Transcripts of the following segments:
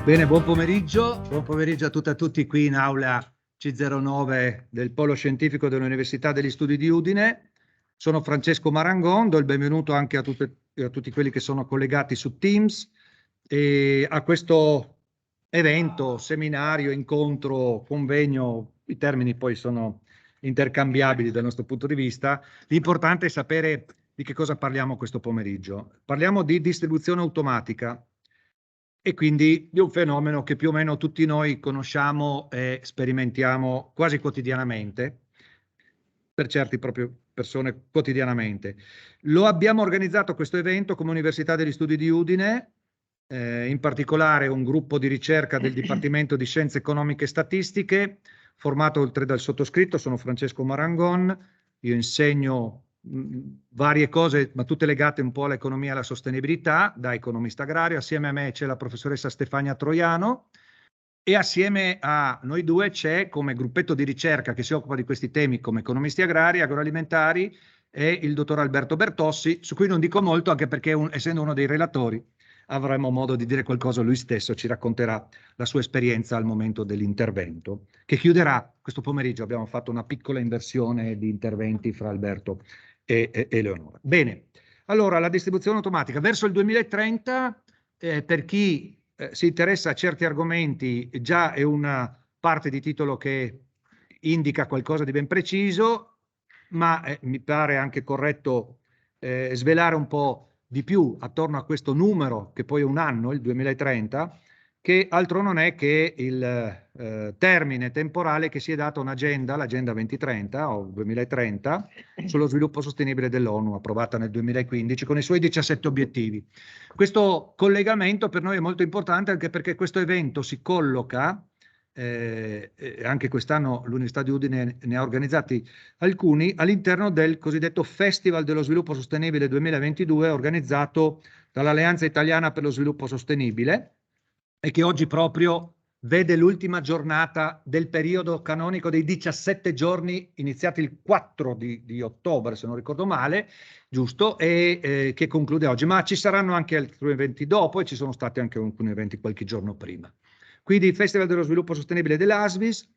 Bene, buon pomeriggio a tutte e a tutti qui in aula C09 del Polo Scientifico dell'Università degli Studi di Udine. Sono Francesco Marangon, do il benvenuto anche a tutti quelli che sono collegati su Teams e a questo evento, seminario, incontro, convegno. I termini poi sono intercambiabili dal nostro punto di vista. L'importante è sapere di che cosa parliamo questo pomeriggio. Parliamo di distribuzione automatica e quindi di un fenomeno che più o meno tutti noi conosciamo e sperimentiamo quasi quotidianamente, per certi proprio persone quotidianamente. Lo abbiamo organizzato questo evento come Università degli Studi di Udine, in particolare un gruppo di ricerca del Dipartimento di Scienze Economiche e Statistiche, formato oltre dal sottoscritto, sono Francesco Marangon, io insegno varie cose, ma tutte legate un po' all'economia e alla sostenibilità, da economista agrario. Assieme a me c'è la professoressa Stefania Troiano e assieme a noi due c'è come gruppetto di ricerca che si occupa di questi temi come economisti agrari, agroalimentari, e il dottor Alberto Bertossi, su cui non dico molto anche perché essendo uno dei relatori avremo modo di dire qualcosa, lui stesso ci racconterà la sua esperienza al momento dell'intervento, che chiuderà questo pomeriggio. Abbiamo fatto una piccola inversione di interventi fra Alberto e Eleonora. Bene, allora la distribuzione automatica verso il 2030, per chi si interessa a certi argomenti, già è una parte di titolo che indica qualcosa di ben preciso, ma mi pare anche corretto svelare un po' di più attorno a questo numero, che poi è un anno, il 2030, che altro non è che il termine temporale che si è dato un'agenda, l'Agenda 2030 o 2030, sullo sviluppo sostenibile dell'ONU, approvata nel 2015, con i suoi 17 obiettivi. Questo collegamento per noi è molto importante anche perché questo evento si colloca, anche quest'anno l'Università di Udine ne ha organizzati alcuni, all'interno del cosiddetto Festival dello Sviluppo Sostenibile 2022, organizzato dall'Alleanza Italiana per lo Sviluppo Sostenibile, e che oggi proprio vede l'ultima giornata del periodo canonico dei 17 giorni, iniziati il 4 di ottobre, se non ricordo male, giusto, e che conclude oggi. Ma ci saranno anche altri eventi dopo e ci sono stati anche alcuni eventi qualche giorno prima. Quindi il Festival dello Sviluppo Sostenibile dell'ASVIS,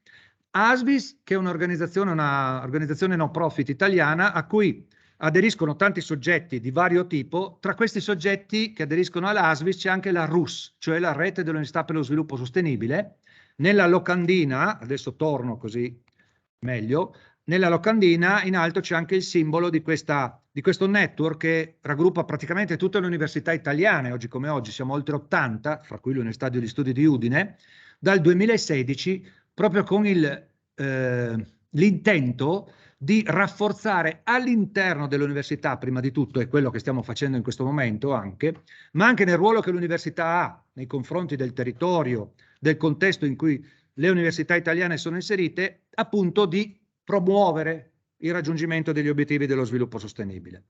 che è un'organizzazione no profit italiana a cui aderiscono tanti soggetti di vario tipo. Tra questi soggetti che aderiscono all'ASVIS c'è anche la RUS, cioè la Rete dell'Università per lo Sviluppo Sostenibile. Nella locandina, adesso torno così meglio, nella locandina in alto c'è anche il simbolo di questo network che raggruppa praticamente tutte le università italiane, oggi come oggi siamo oltre 80, fra cui l'Università degli Studi di Udine, dal 2016, proprio con l'intento di rafforzare all'interno dell'università, prima di tutto, è quello che stiamo facendo in questo momento anche, ma anche nel ruolo che l'università ha nei confronti del territorio, del contesto in cui le università italiane sono inserite, appunto di promuovere il raggiungimento degli obiettivi dello sviluppo sostenibile.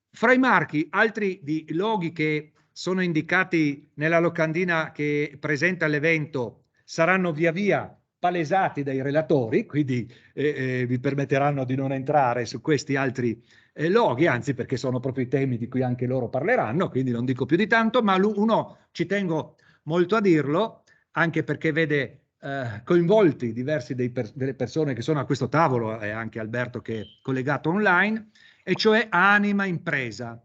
Fra i marchi, altri di loghi che sono indicati nella locandina che presenta l'evento saranno via via palesati dai relatori, quindi vi permetteranno di non entrare su questi altri loghi, anzi perché sono proprio i temi di cui anche loro parleranno, quindi non dico più di tanto, ma uno ci tengo molto a dirlo, anche perché vede coinvolti diversi delle persone che sono a questo tavolo e anche Alberto che è collegato online, e cioè Anima Impresa.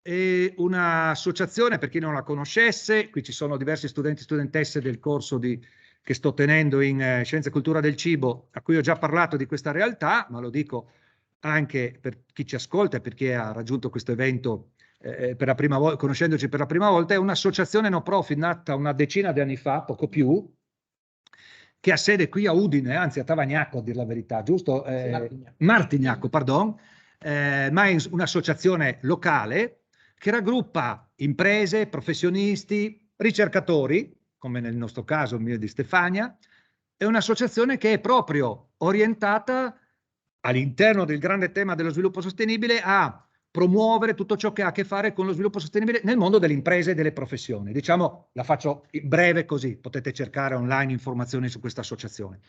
È un'associazione, per chi non la conoscesse, qui ci sono diversi studenti e studentesse del corso che sto tenendo in Scienza e Cultura del Cibo, a cui ho già parlato di questa realtà, ma lo dico anche per chi ci ascolta e per chi ha raggiunto questo evento per la prima volta, conoscendoci per la prima volta. È un'associazione no profit nata una decina di anni fa, poco più, che ha sede qui a Udine, anzi a Tavagnacco a dir la verità, giusto? Martignacco, pardon, ma è un'associazione locale che raggruppa imprese, professionisti, ricercatori, come nel nostro caso il mio di Stefania. È un'associazione che è proprio orientata all'interno del grande tema dello sviluppo sostenibile a promuovere tutto ciò che ha a che fare con lo sviluppo sostenibile nel mondo delle imprese e delle professioni. Diciamo, la faccio breve così, potete cercare online informazioni su questa associazione.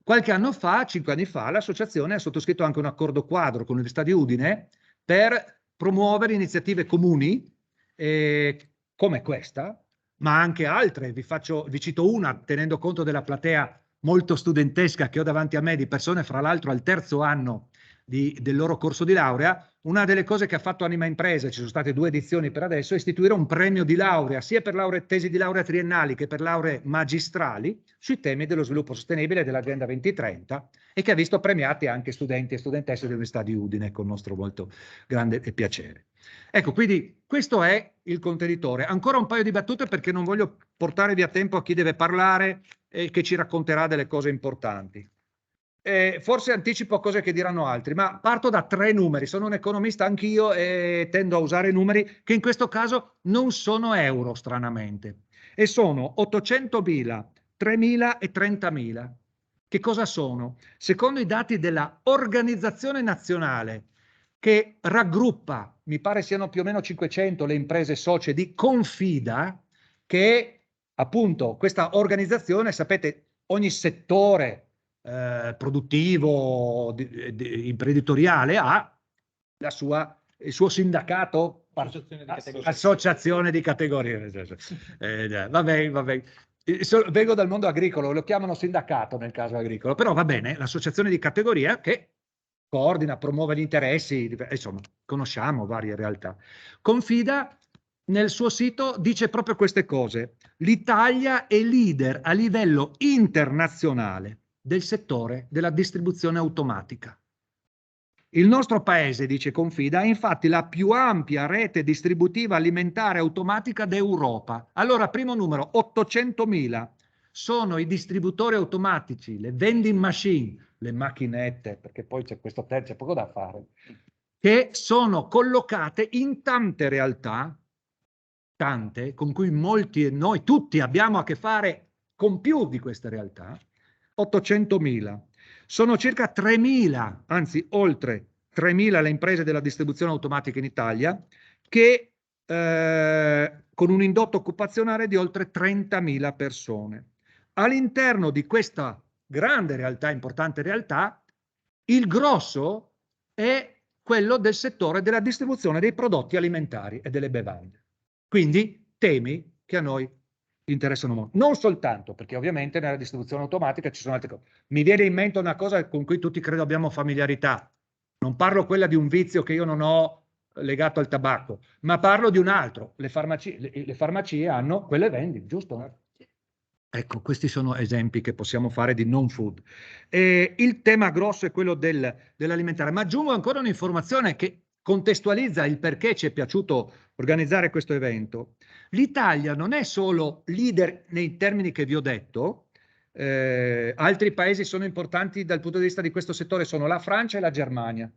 Qualche anno fa, 5 anni fa, l'associazione ha sottoscritto anche un accordo quadro con l'Università di Udine per promuovere iniziative comuni come questa, ma anche altre. Vi cito una, tenendo conto della platea molto studentesca che ho davanti a me, di persone fra l'altro al terzo anno del loro corso di laurea. Una delle cose che ha fatto Anima Imprese, ci sono state 2 edizioni per adesso, è istituire un premio di laurea sia per tesi di laurea triennali che per lauree magistrali sui temi dello sviluppo sostenibile dell'Agenda 2030, e che ha visto premiati anche studenti e studentesse dell'Università di Udine con nostro molto grande piacere. Ecco, quindi questo è il contenitore. Ancora un paio di battute perché non voglio portare via tempo a chi deve parlare e che ci racconterà delle cose importanti. Forse anticipo cose che diranno altri, ma parto da 3 numeri. Sono un economista anch'io e tendo a usare numeri che in questo caso non sono euro, stranamente, e sono 800.000, 3.000 e 30.000. Che cosa sono? Secondo i dati della Organizzazione Nazionale, che raggruppa, mi pare siano più o meno 500 le imprese socie di Confida, che è appunto questa organizzazione, sapete, ogni settore produttivo, imprenditoriale ha il suo sindacato, associazione di categorie. Vabbè. Vengo dal mondo agricolo, lo chiamano sindacato nel caso agricolo, però va bene, l'associazione di categoria che coordina, promuove gli interessi, insomma, conosciamo varie realtà. Confida nel suo sito dice proprio queste cose: l'Italia è leader a livello internazionale del settore della distribuzione automatica. Il nostro paese, dice Confida, ha infatti la più ampia rete distributiva alimentare automatica d'Europa. Allora, primo numero, 800.000 sono i distributori automatici, le vending machine, le macchinette, perché poi c'è questo terzo, c'è poco da fare, che sono collocate in tante realtà, tante, con cui molti e noi tutti abbiamo a che fare con più di queste realtà. 800.000. Sono circa 3.000, anzi oltre 3.000 le imprese della distribuzione automatica in Italia, che con un indotto occupazionale di oltre 30.000 persone. All'interno di questa grande realtà, importante realtà, il grosso è quello del settore della distribuzione dei prodotti alimentari e delle bevande. Quindi temi che a noi interessano molto. Non soltanto, perché ovviamente nella distribuzione automatica ci sono altre cose. Mi viene in mente una cosa con cui tutti credo abbiamo familiarità. Non parlo quella di un vizio che io non ho legato al tabacco, ma parlo di un altro. Le farmacie hanno quelle vending, giusto? Ecco, questi sono esempi che possiamo fare di non food. Il tema grosso è quello dell'alimentare, ma aggiungo ancora un'informazione che contestualizza il perché ci è piaciuto organizzare questo evento. L'Italia non è solo leader nei termini che vi ho detto, altri paesi sono importanti dal punto di vista di questo settore, sono la Francia e la Germania.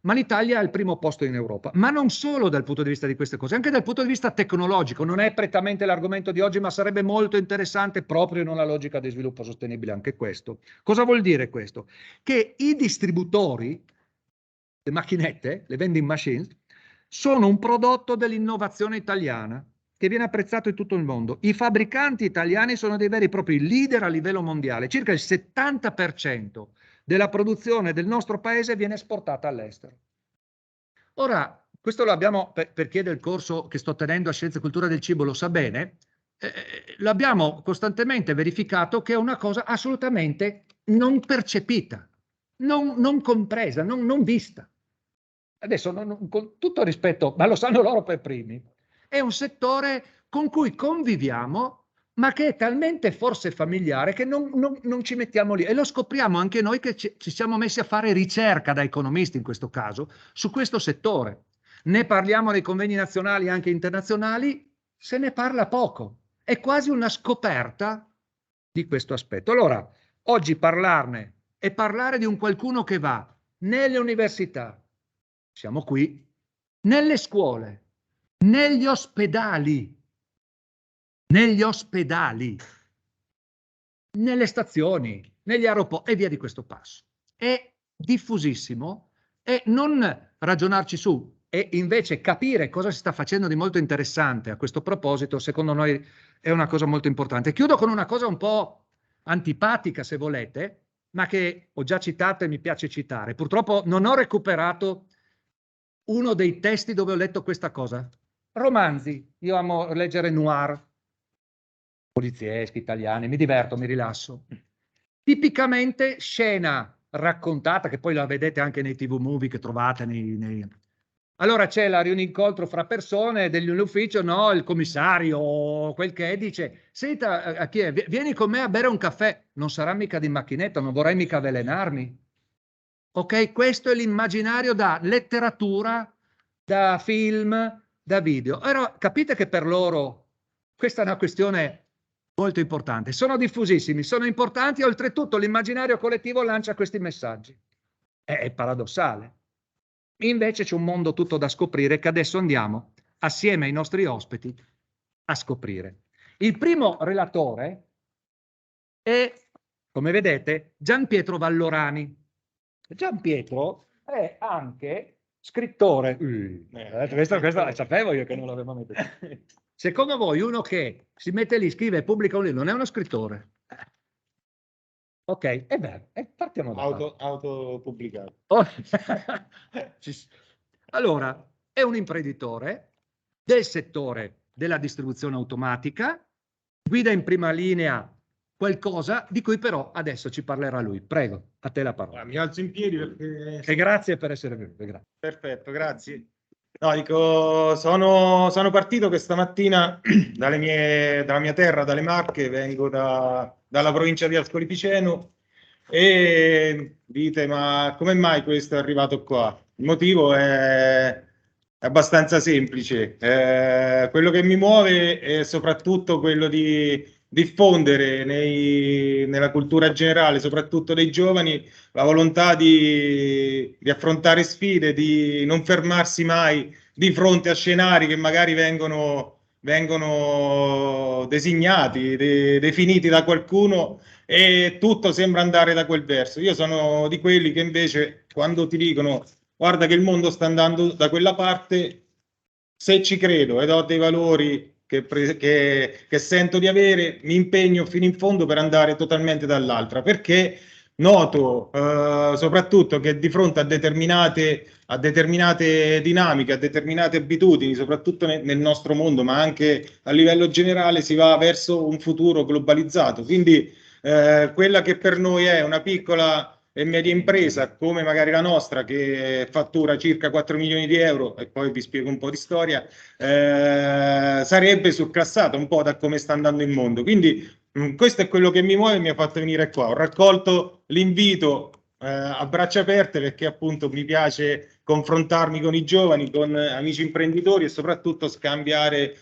Ma l'Italia è al primo posto in Europa, ma non solo dal punto di vista di queste cose, anche dal punto di vista tecnologico. Non è prettamente l'argomento di oggi, ma sarebbe molto interessante proprio in una logica di sviluppo sostenibile anche questo. Cosa vuol dire questo? Che i distributori, le macchinette, le vending machines, sono un prodotto dell'innovazione italiana che viene apprezzato in tutto il mondo. I fabbricanti italiani sono dei veri e propri leader a livello mondiale. Circa il 70% della produzione del nostro paese viene esportata all'estero. Ora, questo lo abbiamo, per chi è del corso che sto tenendo a Scienze e Cultura del Cibo lo sa bene, l'abbiamo costantemente verificato che è una cosa assolutamente non percepita, non compresa, non vista. Adesso, con tutto rispetto, ma lo sanno loro per primi, è un settore con cui conviviamo, ma che è talmente forse familiare che non ci mettiamo lì. E lo scopriamo anche noi che ci siamo messi a fare ricerca, da economisti in questo caso, su questo settore. Ne parliamo nei convegni nazionali e anche internazionali, se ne parla poco. È quasi una scoperta di questo aspetto. Allora, oggi parlarne e parlare di un qualcuno che va nelle università, siamo qui, nelle scuole, negli ospedali, nelle stazioni, negli aeroporti e via di questo passo. È diffusissimo e non ragionarci su e invece capire cosa si sta facendo di molto interessante a questo proposito, secondo noi è una cosa molto importante. Chiudo con una cosa un po' antipatica, se volete, ma che ho già citato e mi piace citare. Purtroppo non ho recuperato uno dei testi dove ho letto questa cosa. Romanzi, io amo leggere noir, polizieschi, italiani, mi diverto, mi rilasso. Tipicamente scena raccontata, che poi la vedete anche nei TV movie che trovate Allora c'è la incontro fra persone dell'ufficio, no? Il commissario, quel che è, dice: senta, a chi è? Vieni con me a bere un caffè. Non sarà mica di macchinetta, non vorrei mica avvelenarmi. Ok? Questo è l'immaginario da letteratura, da film, da video. Allora, capite che per loro questa è una questione molto importante. Sono diffusissimi, sono importanti, e oltretutto l'immaginario collettivo lancia questi messaggi. È paradossale. Invece c'è un mondo tutto da scoprire che adesso andiamo, assieme ai nostri ospiti, a scoprire. Il primo relatore è, come vedete, Gian Pietro Vallorani. Gian Pietro è anche scrittore. Questa la sapevo io che non l'avevo mai detto. Secondo voi uno che si mette lì, scrive e pubblica un libro non è uno scrittore? Ok, è vero, partiamo da autopubblicato. Allora, è un imprenditore del settore della distribuzione automatica, guida in prima linea qualcosa di cui però adesso ci parlerà lui. Prego, a te la parola. Mi alzo in piedi perché... E grazie per essere venuto. Grazie. Perfetto, grazie. No, dico, sono partito questa mattina dalla mia terra, dalle Marche, vengo dalla provincia di Ascoli Piceno e dite, ma come mai questo è arrivato qua? Il motivo è abbastanza semplice. Quello che mi muove è soprattutto quello di diffondere nella cultura generale, soprattutto dei giovani, la volontà di affrontare sfide, di non fermarsi mai di fronte a scenari che magari vengono designati, definiti da qualcuno e tutto sembra andare da quel verso. Io sono di quelli che invece quando ti dicono guarda che il mondo sta andando da quella parte, se ci credo ed ho dei valori che sento di avere, mi impegno fino in fondo per andare totalmente dall'altra, perché noto soprattutto che di fronte a determinate dinamiche, a determinate abitudini, soprattutto nel nostro mondo, ma anche a livello generale, si va verso un futuro globalizzato. Quindi quella che per noi è una piccola e media impresa, come magari la nostra, che fattura circa 4 milioni di euro, e poi vi spiego un po' di storia, sarebbe surclassata un po' da come sta andando il mondo. Quindi questo è quello che mi muove e mi ha fatto venire qua. Ho raccolto l'invito a braccia aperte perché appunto mi piace confrontarmi con i giovani, con amici imprenditori e soprattutto scambiare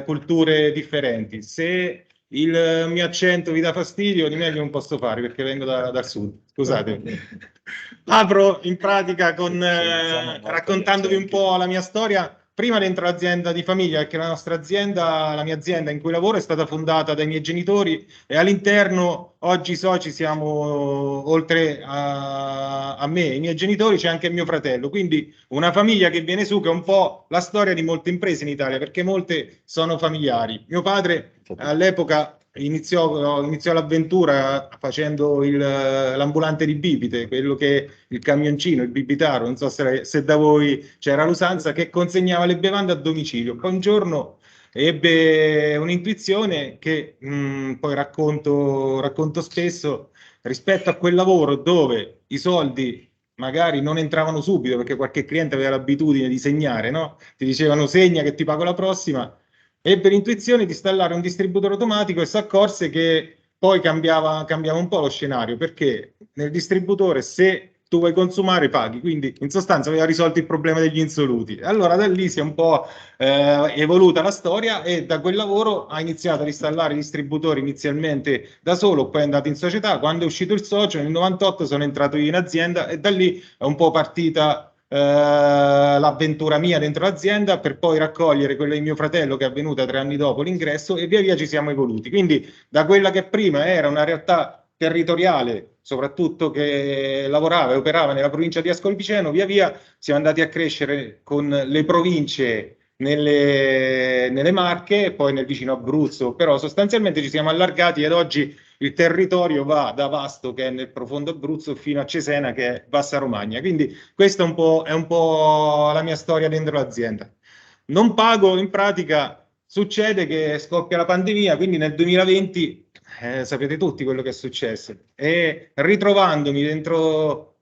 culture differenti. Se il mio accento vi dà fastidio, di meglio non posso fare perché vengo dal sud. Scusate. Apro in pratica raccontandovi un po' la mia storia. Prima dentro l'azienda di famiglia, perché la mia azienda in cui lavoro è stata fondata dai miei genitori e all'interno oggi i soci siamo, oltre a me e i miei genitori, c'è anche mio fratello. Quindi una famiglia che viene su, che è un po' la storia di molte imprese in Italia, perché molte sono familiari. Mio padre all'epoca iniziò l'avventura facendo l'ambulante di bibite, quello che il camioncino, il bibitaro, non so se da voi c'era l'usanza, che consegnava le bevande a domicilio. Poi un giorno ebbe un'intuizione che poi racconto spesso, rispetto a quel lavoro dove i soldi magari non entravano subito perché qualche cliente aveva l'abitudine di segnare, no? Ti dicevano segna che ti pago la prossima. Ebbe l'intuizione di installare un distributore automatico e si accorse che poi cambiava un po' lo scenario, perché nel distributore se tu vuoi consumare paghi, quindi in sostanza aveva risolto il problema degli insoluti. Allora da lì si è un po' evoluta la storia e da quel lavoro ha iniziato ad installare distributori inizialmente da solo, poi è andato in società. Quando è uscito il socio nel 98 sono entrato io in azienda e da lì è un po' partita l'avventura mia dentro l'azienda, per poi raccogliere quella di mio fratello che è avvenuta 3 anni dopo l'ingresso e via via ci siamo evoluti. Quindi da quella che prima era una realtà territoriale, soprattutto che lavorava e operava nella provincia di Ascoli Piceno, via via siamo andati a crescere con le province nelle Marche e poi nel vicino Abruzzo, però sostanzialmente ci siamo allargati ed oggi il territorio va da Vasto, che è nel profondo Abruzzo, fino a Cesena, che è Bassa Romagna. Quindi questa è un po' la mia storia dentro l'azienda. Non pago in pratica succede che scoppia la pandemia, quindi nel 2020 sapete tutti quello che è successo. E ritrovandomi dentro,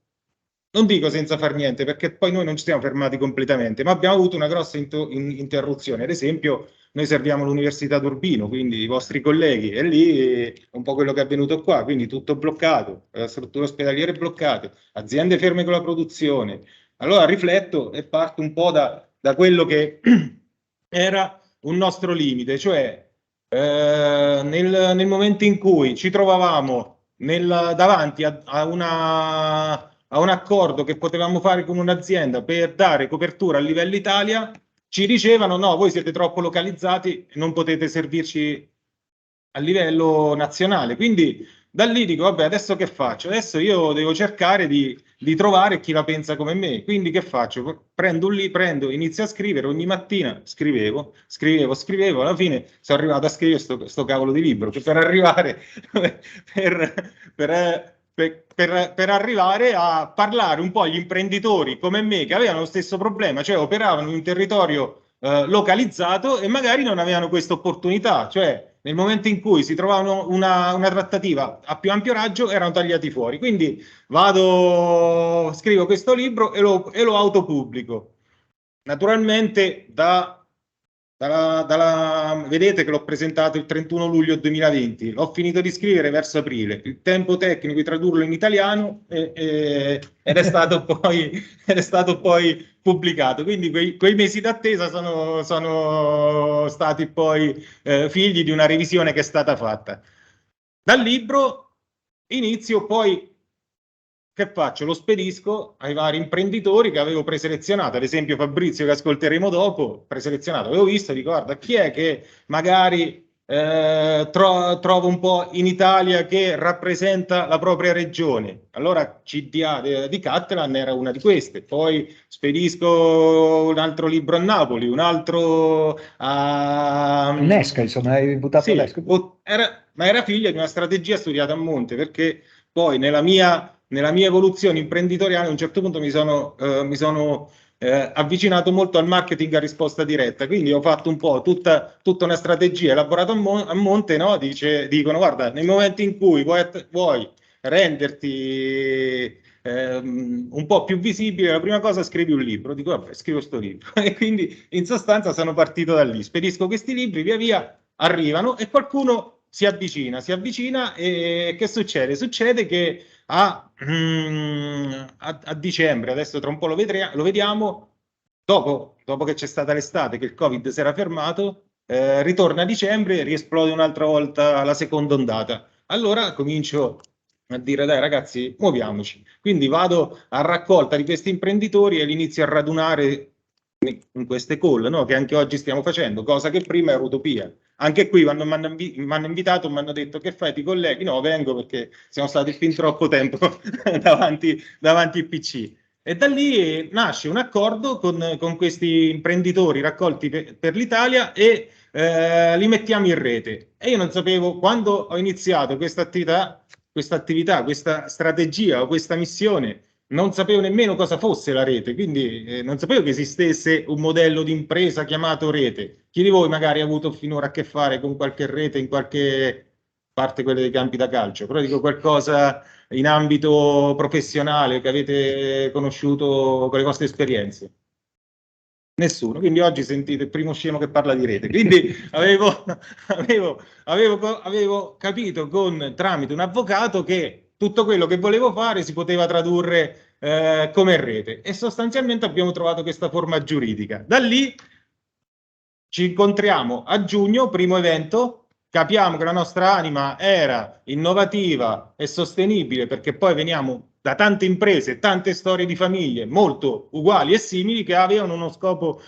non dico senza far niente, perché poi noi non ci siamo fermati completamente, ma abbiamo avuto una grossa interruzione. Ad esempio, noi serviamo l'Università d'Urbino, quindi i vostri colleghi, e lì è un po' quello che è avvenuto qua, quindi tutto bloccato, strutture ospedaliere bloccate, aziende ferme con la produzione. Allora rifletto e parto un po' da quello che era un nostro limite, cioè nel momento in cui ci trovavamo davanti a un accordo che potevamo fare con un'azienda per dare copertura a livello Italia, ci dicevano no, voi siete troppo localizzati, non potete servirci a livello nazionale. Quindi da lì dico, vabbè, adesso che faccio? Adesso io devo cercare di trovare chi la pensa come me. Quindi che faccio? Inizio a scrivere, ogni mattina scrivevo, alla fine sono arrivato a scrivere sto cavolo di libro, che per arrivare per arrivare a parlare un po' agli imprenditori come me che avevano lo stesso problema, cioè operavano in un territorio localizzato e magari non avevano questa opportunità, cioè nel momento in cui si trovavano una trattativa a più ampio raggio erano tagliati fuori. Quindi scrivo questo libro e lo autopubblico. Naturalmente vedete che l'ho presentato il 31 luglio 2020, l'ho finito di scrivere verso aprile, il tempo tecnico di tradurlo in italiano ed è stato poi pubblicato. Quindi quei mesi d'attesa sono stati poi figli di una revisione che è stata fatta. Dal libro inizio poi. Che faccio? Lo spedisco ai vari imprenditori che avevo preselezionato, ad esempio Fabrizio che ascolteremo dopo, preselezionato, avevo visto, dico guarda chi è che magari trovo un po' in Italia che rappresenta la propria regione. Allora CDA di Catalan era una di queste, poi spedisco un altro libro a Napoli, un altro a Nesca, insomma, hai buttato sì, Nesca. ma era figlia di una strategia studiata a monte, perché poi nella mia evoluzione imprenditoriale a un certo punto mi sono avvicinato molto al marketing a risposta diretta, quindi ho fatto un po' tutta una strategia elaborata a monte, no? Dicono guarda, nel momento in cui vuoi renderti un po' più visibile, la prima cosa scrivi un libro. Dico vabbè, scrivo sto libro e quindi in sostanza sono partito da lì, spedisco questi libri, via via arrivano e qualcuno si avvicina e che succede? Succede che a dicembre, adesso tra un po' lo vediamo, dopo che c'è stata l'estate, che il Covid si era fermato, ritorna a dicembre e riesplode un'altra volta la seconda ondata. Allora comincio a dire dai ragazzi, muoviamoci. Quindi vado a raccolta di questi imprenditori e li inizio a radunare in queste call, no? Che anche oggi stiamo facendo, cosa che prima era utopia. Anche qui quando mi hanno invitato mi hanno detto che fai ti colleghi? No, vengo perché siamo stati fin troppo tempo davanti al PC. E da lì nasce un accordo con questi imprenditori raccolti per l'Italia e li mettiamo in rete. E io non sapevo, quando ho iniziato questa attività, questa strategia o questa missione, non sapevo nemmeno cosa fosse la rete, quindi non sapevo che esistesse un modello di impresa chiamato rete. Chi di voi magari ha avuto finora a che fare con qualche rete in qualche parte, quelle dei campi da calcio, però dico qualcosa in ambito professionale che avete conosciuto con le vostre esperienze? Nessuno, quindi oggi sentite il primo scemo che parla di rete. Quindi avevo capito tramite un avvocato che tutto quello che volevo fare si poteva tradurre come rete e sostanzialmente abbiamo trovato questa forma giuridica. Da lì ci incontriamo a giugno, primo evento, capiamo che la nostra anima era innovativa e sostenibile perché poi veniamo da tante imprese, tante storie di famiglie molto uguali e simili che avevano uno scopo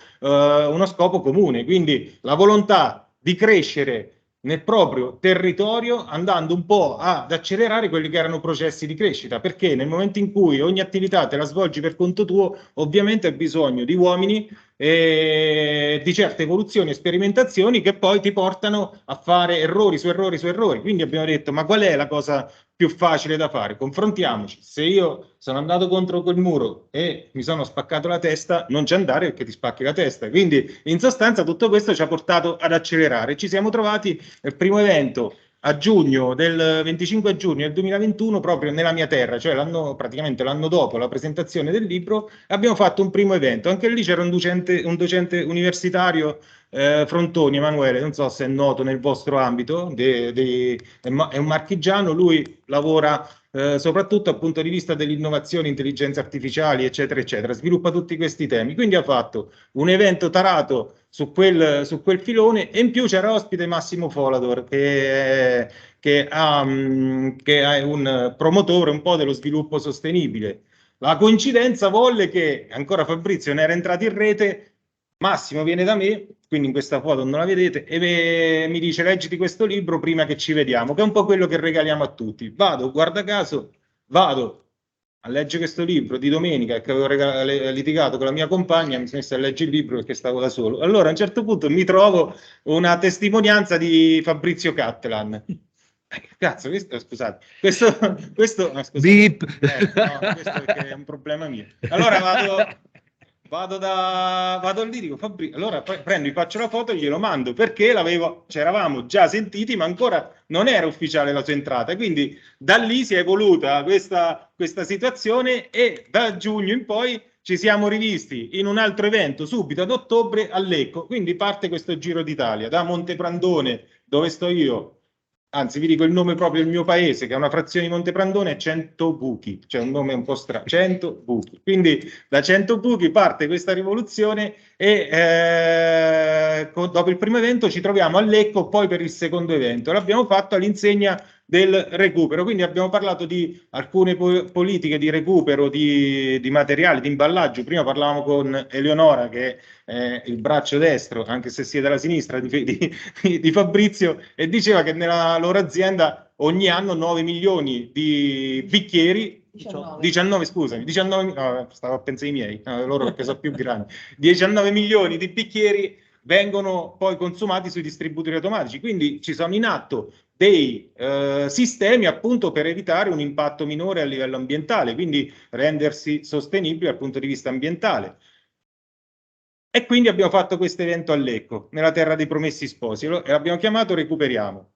comune, quindi la volontà di crescere nel proprio territorio andando un po' ad accelerare quelli che erano processi di crescita, perché nel momento in cui ogni attività te la svolgi per conto tuo, ovviamente hai bisogno di uomini di certe evoluzioni e sperimentazioni che poi ti portano a fare errori su errori su errori. Quindi abbiamo detto, ma qual è la cosa più facile da fare? Confrontiamoci. Se io sono andato contro quel muro e mi sono spaccato la testa, non ci andare perché ti spacchi la testa. Quindi in sostanza tutto questo ci ha portato ad accelerare. Ci siamo trovati nel primo evento a giugno, del 25 giugno del 2021, proprio nella mia terra, cioè praticamente l'anno dopo la presentazione del libro, abbiamo fatto un primo evento. Anche lì c'era un docente universitario, Frontoni Emanuele, non so se è noto nel vostro ambito, è un marchigiano, lui lavora soprattutto dal punto di vista dell'innovazione, intelligenze artificiali, eccetera, eccetera, sviluppa tutti questi temi. Quindi ha fatto un evento tarato su quel filone, e in più c'era ospite Massimo Folador, che è un promotore un po' dello sviluppo sostenibile. La coincidenza volle che ancora Fabrizio ne era entrato in rete, Massimo viene da me, quindi in questa foto non la vedete, e mi dice: leggiti questo libro prima che ci vediamo, che è un po' quello che regaliamo a tutti. Guarda caso, vado a leggere questo libro di domenica, che avevo litigato con la mia compagna, mi sono messo a leggere il libro perché stavo da solo. Allora a un certo punto mi trovo una testimonianza di Fabrizio Cattelan. Cazzo, scusate, questo no, scusate. Beep. No, questo è un problema mio. Allora vado lì, dico Fabrizio, allora prendo, gli faccio la foto e glielo mando, perché ci eravamo già sentiti, ma ancora non era ufficiale la sua entrata. Quindi da lì si è evoluta questa situazione, e da giugno in poi ci siamo rivisti in un altro evento subito ad ottobre a Lecco. Quindi parte questo Giro d'Italia da Monteprandone, dove sto io. Anzi, vi dico il nome proprio del mio paese, che è una frazione di Monteprandone, 100 Buchi, cioè un nome un po' strano, 100 Buchi. Quindi da 100 Buchi parte questa rivoluzione, e dopo il primo evento ci troviamo a Lecco poi per il secondo evento. L'abbiamo fatto all'insegna del recupero, quindi abbiamo parlato di alcune politiche di recupero di materiali, di imballaggio. Prima parlavamo con Eleonora, che è il braccio destro, anche se siete alla sinistra, di Fabrizio, e diceva che nella loro azienda ogni anno 9 milioni di bicchieri, 19 scusami, 19, no, stavo a pensare ai miei, loro perché sono più grandi, 19 milioni di bicchieri vengono poi consumati sui distributori automatici. Quindi ci sono in atto dei sistemi appunto per evitare un impatto minore a livello ambientale, quindi rendersi sostenibili dal punto di vista ambientale. E quindi abbiamo fatto questo evento a Lecco, nella terra dei promessi sposi, e l'abbiamo chiamato Recuperiamo.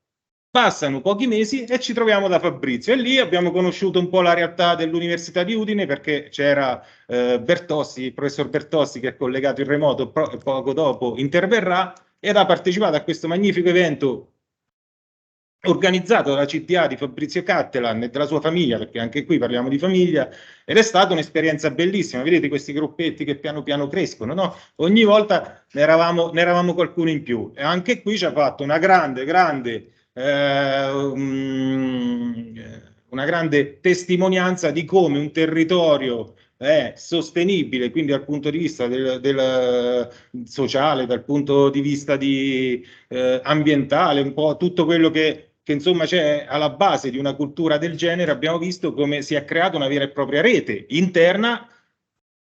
Passano pochi mesi e ci troviamo da Fabrizio, e lì abbiamo conosciuto un po' la realtà dell'Università di Udine, perché c'era Bertossi, il professor Bertossi, che è collegato in remoto, poco dopo interverrà, ed ha partecipato a questo magnifico evento organizzato dalla CTA di Fabrizio Cattelan e della sua famiglia, perché anche qui parliamo di famiglia, ed è stata un'esperienza bellissima. Vedete questi gruppetti che piano piano crescono, no? Ogni volta ne eravamo qualcuno in più, e anche qui ci ha fatto una grande testimonianza di come un territorio è sostenibile, quindi dal punto di vista del sociale, dal punto di vista ambientale, un po' tutto quello che insomma c'è alla base di una cultura del genere. Abbiamo visto come si è creata una vera e propria rete interna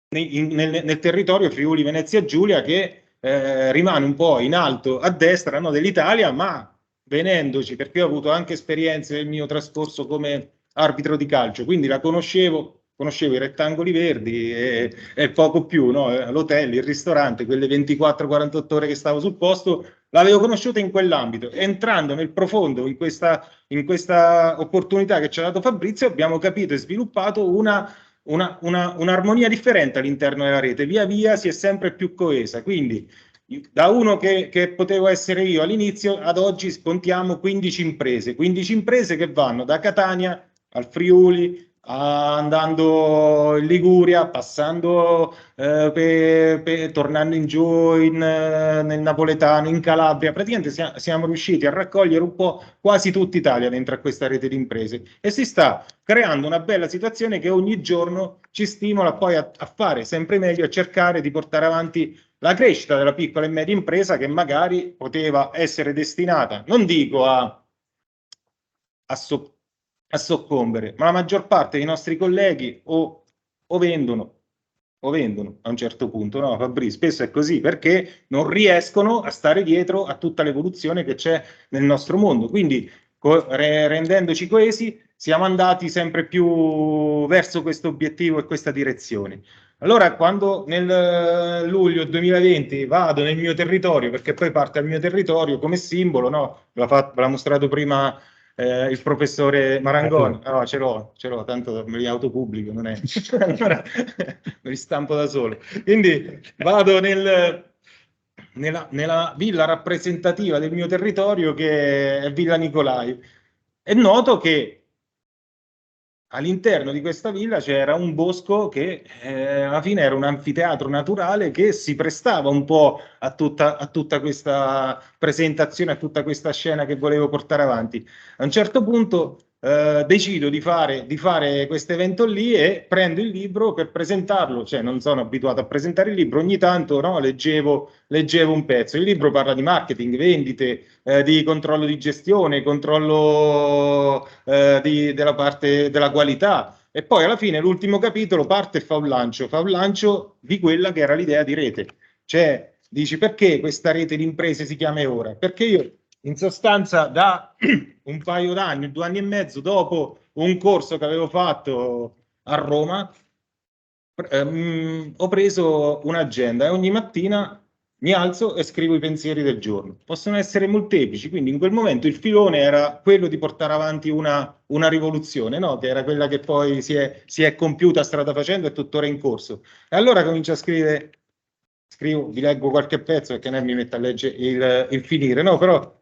nel territorio Friuli Venezia Giulia, che rimane un po' in alto a destra, no, dell'Italia, ma venendoci, perché ho avuto anche esperienze nel mio trascorso come arbitro di calcio, quindi la conoscevo i rettangoli verdi e poco più, no? L'hotel, il ristorante, quelle 24-48 ore che stavo sul posto, l'avevo conosciuta in quell'ambito. Entrando nel profondo in questa opportunità che ci ha dato Fabrizio, abbiamo capito e sviluppato un'armonia differente all'interno della rete. Via via si è sempre più coesa. Quindi da uno che potevo essere io all'inizio, ad oggi contiamo 15 imprese che vanno da Catania al Friuli, andando in Liguria, passando tornando in giù nel napoletano, in Calabria. Praticamente siamo riusciti a raccogliere un po' quasi tutta Italia dentro a questa rete di imprese, e si sta creando una bella situazione che ogni giorno ci stimola poi a fare sempre meglio, a cercare di portare avanti la crescita della piccola e media impresa, che magari poteva essere destinata, non dico a soccombere, ma la maggior parte dei nostri colleghi o vendono o vendono a un certo punto, no Fabri? Spesso è così, perché non riescono a stare dietro a tutta l'evoluzione che c'è nel nostro mondo. Quindi rendendoci coesi siamo andati sempre più verso questo obiettivo e questa direzione. Allora, quando nel luglio 2020 vado nel mio territorio, perché poi parte al mio territorio come simbolo, no? Ve l'ha mostrato prima il professore Marangoni. No, ce l'ho, tanto me li autopubblico, non è... allora, me li stampo da solo. Quindi vado nella villa rappresentativa del mio territorio, che è Villa Nicolai, e noto che all'interno di questa villa c'era un bosco che alla fine era un anfiteatro naturale che si prestava un po' a tutta questa presentazione, a tutta questa scena che volevo portare avanti. A un certo punto decido di fare questo evento lì e prendo il libro per presentarlo, cioè non sono abituato a presentare il libro, ogni tanto no, leggevo un pezzo. Il libro parla di marketing, vendite, di controllo di gestione, controllo della parte della qualità. E poi alla fine l'ultimo capitolo parte e fa un lancio di quella che era l'idea di rete. Cioè, dici perché questa rete di imprese si chiama Eora? Perché io in sostanza da un paio d'anni, 2 anni e mezzo, dopo un corso che avevo fatto a Roma, ho preso un'agenda e ogni mattina mi alzo e scrivo i pensieri del giorno. Possono essere molteplici, quindi in quel momento il filone era quello di portare avanti una rivoluzione, no? Che era quella che poi si è compiuta strada facendo e tuttora in corso. E allora comincio a scrivere, vi leggo qualche pezzo perché non mi metto a leggere il finire, no? Però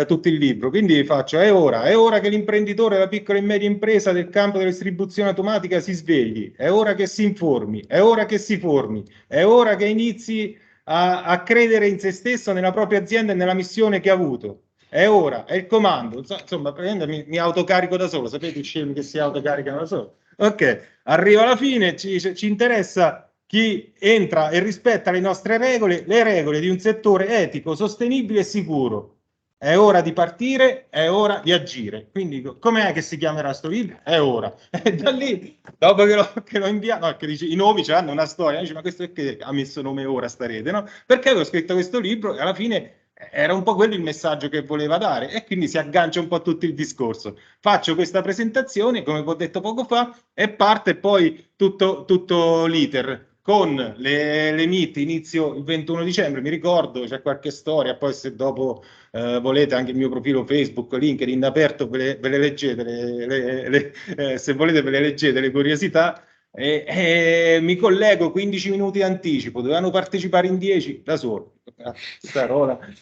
tutto il libro. Quindi faccio, è ora che l'imprenditore, la piccola e media impresa del campo della distribuzione automatica si svegli, è ora che si informi, è ora che si formi, è ora che inizi a credere in se stesso, nella propria azienda e nella missione che ha avuto. È ora, è il comando. Insomma, mi autocarico da solo, sapete i scemi che si autocaricano da solo? Ok, arriva alla fine, ci interessa chi entra e rispetta le nostre regole, le regole di un settore etico, sostenibile e sicuro. È ora di partire, è ora di agire. Quindi, com'è che si chiamerà sto video? È ora. E da lì, dopo che l'ho inviato, no, che dice, i nomi hanno una storia, dice, ma questo è che ha messo nome ora sta rete, no? Perché avevo scritto questo libro e alla fine era un po' quello il messaggio che voleva dare e quindi si aggancia un po' a tutto il discorso. Faccio questa presentazione, come vi ho detto poco fa, e parte poi tutto l'iter con le meet. Inizio il 21 dicembre, mi ricordo, c'è qualche storia, poi se dopo volete anche il mio profilo Facebook, LinkedIn aperto, ve le leggete, se volete ve le leggete le curiosità. Mi collego 15 minuti di anticipo, dovevano partecipare in 10 da solo.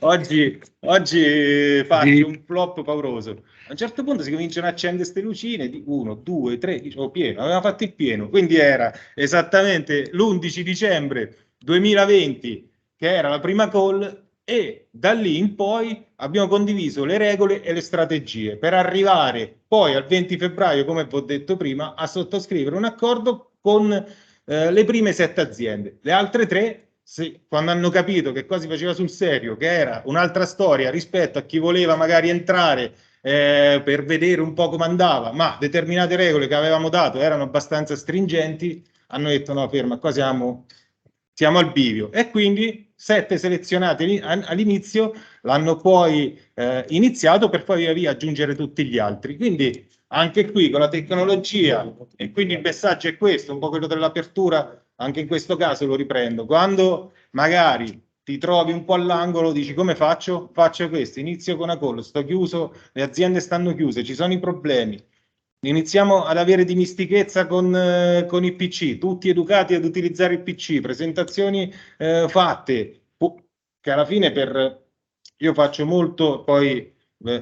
Oggi faccio un flop pauroso. A un certo punto si cominciano a accendere queste lucine di 1, 2, 3, pieno, aveva fatto il pieno, quindi era esattamente l'11 dicembre 2020 che era la prima call e da lì in poi abbiamo condiviso le regole e le strategie per arrivare poi al 20 febbraio, come vi ho detto prima, a sottoscrivere un accordo con le prime 7 aziende. Le altre 3, quando hanno capito che qua si faceva sul serio, che era un'altra storia rispetto a chi voleva magari entrare per vedere un po' come andava, ma determinate regole che avevamo dato erano abbastanza stringenti, hanno detto no, ferma, qua siamo al bivio. E quindi 7 selezionati all'inizio l'hanno poi iniziato per poi via via aggiungere tutti gli altri. Quindi anche qui con la tecnologia, e quindi il messaggio è questo, un po' quello dell'apertura, anche in questo caso lo riprendo. Quando magari ti trovi un po' all'angolo, dici come faccio? Faccio questo, inizio con una call, sto chiuso, le aziende stanno chiuse, ci sono i problemi. Iniziamo ad avere dimistichezza con i PC, tutti educati ad utilizzare il PC, presentazioni fatte, che alla fine io faccio molto, poi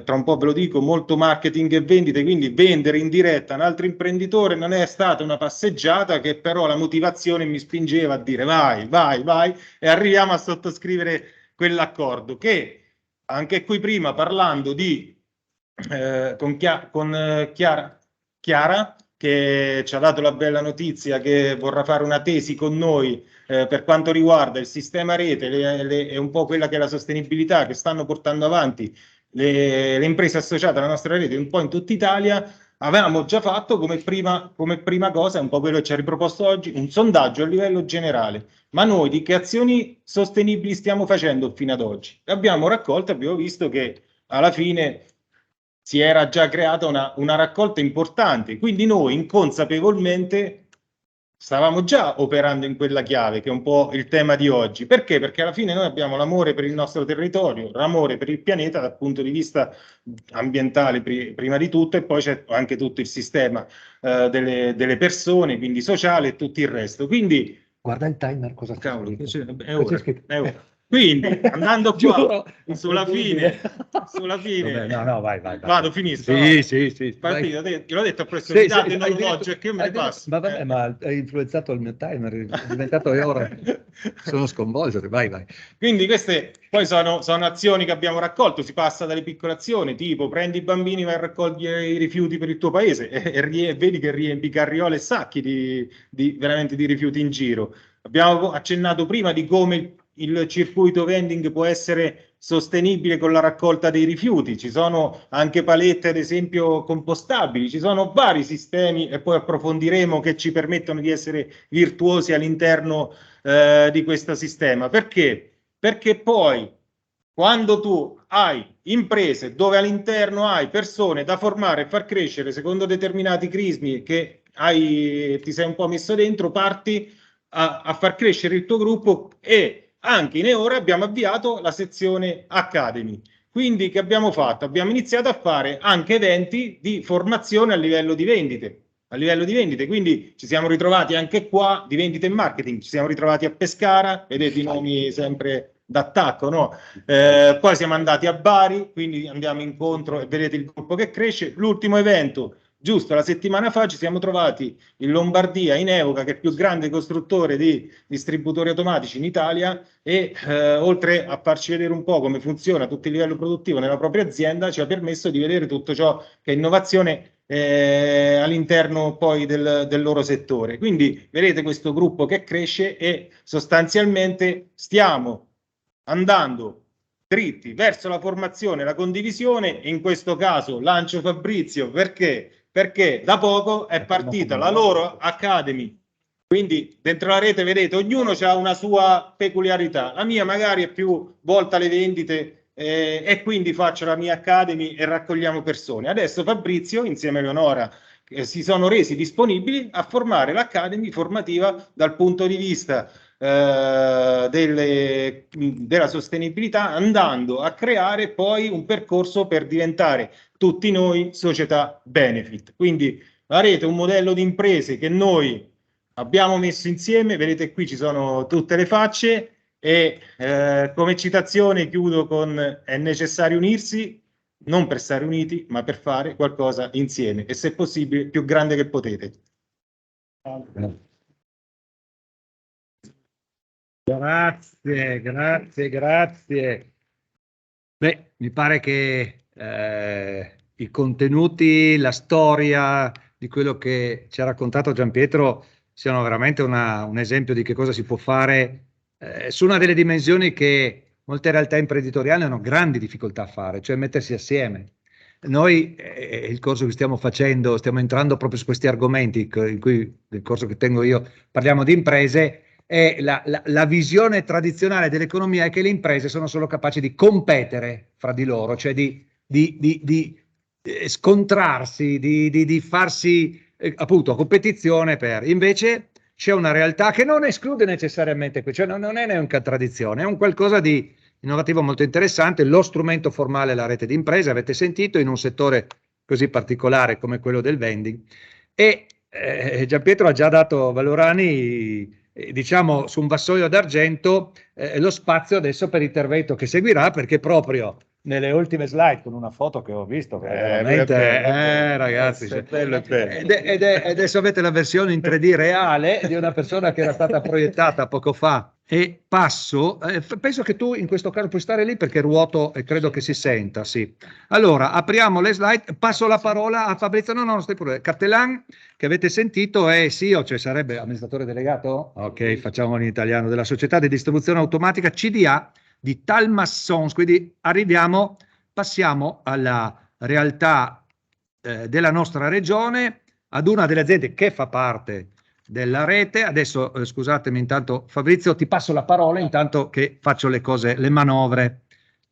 tra un po' ve lo dico, molto marketing e vendite, quindi vendere in diretta a un altro imprenditore non è stata una passeggiata, che però la motivazione mi spingeva a dire vai, vai, vai, e arriviamo a sottoscrivere quell'accordo che anche qui prima parlando con Chiara, che ci ha dato la bella notizia che vorrà fare una tesi con noi per quanto riguarda il sistema rete e un po' quella che è la sostenibilità che stanno portando avanti le imprese associate alla nostra rete un po' in tutta Italia. avevamo già fatto come prima cosa, un po' quello che ci ha riproposto oggi, un sondaggio a livello generale. Ma noi di che azioni sostenibili stiamo facendo fino ad oggi? Abbiamo raccolto, abbiamo visto che alla fine si era già creata una raccolta importante, quindi noi inconsapevolmente stavamo già operando in quella chiave, che è un po' il tema di oggi. Perché? Perché alla fine noi abbiamo l'amore per il nostro territorio, l'amore per il pianeta dal punto di vista ambientale prima di tutto, e poi c'è anche tutto il sistema delle persone, quindi sociale e tutto il resto. Quindi, Guarda il timer, cosa c'è cavolo, scritto? è ora, è ora. Quindi, andando qua, Giuro, sulla fine, Vabbè, no, vai. vado, finisco. Sì. Partito, gliel'ho detto a presto, Sì, mi date hai l'orologio e che io me ne passo. Ma vabbè, ma hai influenzato il mio timer, è diventato ora. Sono sconvolto, vai. Quindi queste poi sono azioni che abbiamo raccolto, si passa dalle piccole azioni, tipo prendi i bambini, vai a raccogliere i rifiuti per il tuo paese e vedi che riempi carriole e sacchi veramente di rifiuti in giro. Abbiamo accennato prima di come il circuito vending può essere sostenibile con la raccolta dei rifiuti, ci sono anche palette ad esempio compostabili, ci sono vari sistemi e poi approfondiremo che ci permettono di essere virtuosi all'interno di questo sistema. Perché? Perché poi quando tu hai imprese dove all'interno hai persone da formare e far crescere secondo determinati crismi che ti sei un po' messo dentro, parti a far crescere il tuo gruppo. E anche in ora abbiamo avviato la sezione Academy. Quindi che abbiamo fatto? Abbiamo iniziato a fare anche eventi di formazione a livello di vendite. Quindi ci siamo ritrovati anche qua di vendite e marketing, ci siamo ritrovati a Pescara, vedete i nomi sempre d'attacco, no? Poi siamo andati a Bari, quindi andiamo incontro e vedete il gruppo che cresce. L'ultimo evento, giusto la settimana fa, ci siamo trovati in Lombardia, in Evoca, che è il più grande costruttore di distributori automatici in Italia, e oltre a farci vedere un po' come funziona tutto il livello produttivo nella propria azienda, ci ha permesso di vedere tutto ciò che è innovazione all'interno poi del loro settore. Quindi vedete questo gruppo che cresce e sostanzialmente stiamo andando dritti verso la formazione, la condivisione. In questo caso lancio Fabrizio perché da poco è partita la loro Academy. Quindi dentro la rete vedete ognuno ha una sua peculiarità, la mia magari è più volta alle vendite, e quindi faccio la mia Academy e raccogliamo persone. Adesso Fabrizio insieme a Eleonora si sono resi disponibili a formare l'Academy formativa dal punto di vista della sostenibilità, andando a creare poi un percorso per diventare tutti noi società benefit. Quindi la rete è un modello di imprese che noi abbiamo messo insieme, vedete qui ci sono tutte le facce. E come citazione chiudo con: è necessario unirsi non per stare uniti, ma per fare qualcosa insieme, e se possibile più grande che potete. Grazie. Beh, mi pare che i contenuti, la storia di quello che ci ha raccontato Gianpietro siano veramente un esempio di che cosa si può fare su una delle dimensioni che molte realtà imprenditoriali hanno grandi difficoltà a fare, cioè mettersi assieme. Noi, il corso che stiamo facendo, stiamo entrando proprio su questi argomenti, in cui nel corso che tengo io parliamo di imprese, e la visione tradizionale dell'economia è che le imprese sono solo capaci di competere fra di loro, cioè di scontrarsi, di farsi appunto competizione invece c'è una realtà che non esclude necessariamente, cioè non è neanche tradizione, è un qualcosa di innovativo molto interessante. Lo strumento formale è la rete di imprese, avete sentito, in un settore così particolare come quello del vending. E Gianpietro ha già dato, Valorani, diciamo su un vassoio d'argento, lo spazio adesso per l'intervento che seguirà, perché proprio nelle ultime slide, con una foto che ho visto, che veramente, ragazzi, è bello, è bello. Ed adesso avete la versione in 3D reale di una persona che era stata proiettata poco fa. E passo, penso che tu in questo caso puoi stare lì perché ruoto e credo che si senta, sì. Allora, apriamo le slide, passo la parola a Fabrizio, no, stai pure. Cattelan, che avete sentito, è CEO, cioè sarebbe amministratore delegato? Ok, facciamolo in italiano, della società di distribuzione automatica CDA di Talmassons, quindi passiamo alla realtà della nostra regione ad una delle aziende che fa parte della rete. Adesso scusatemi, intanto Fabrizio ti passo la parola intanto che faccio le manovre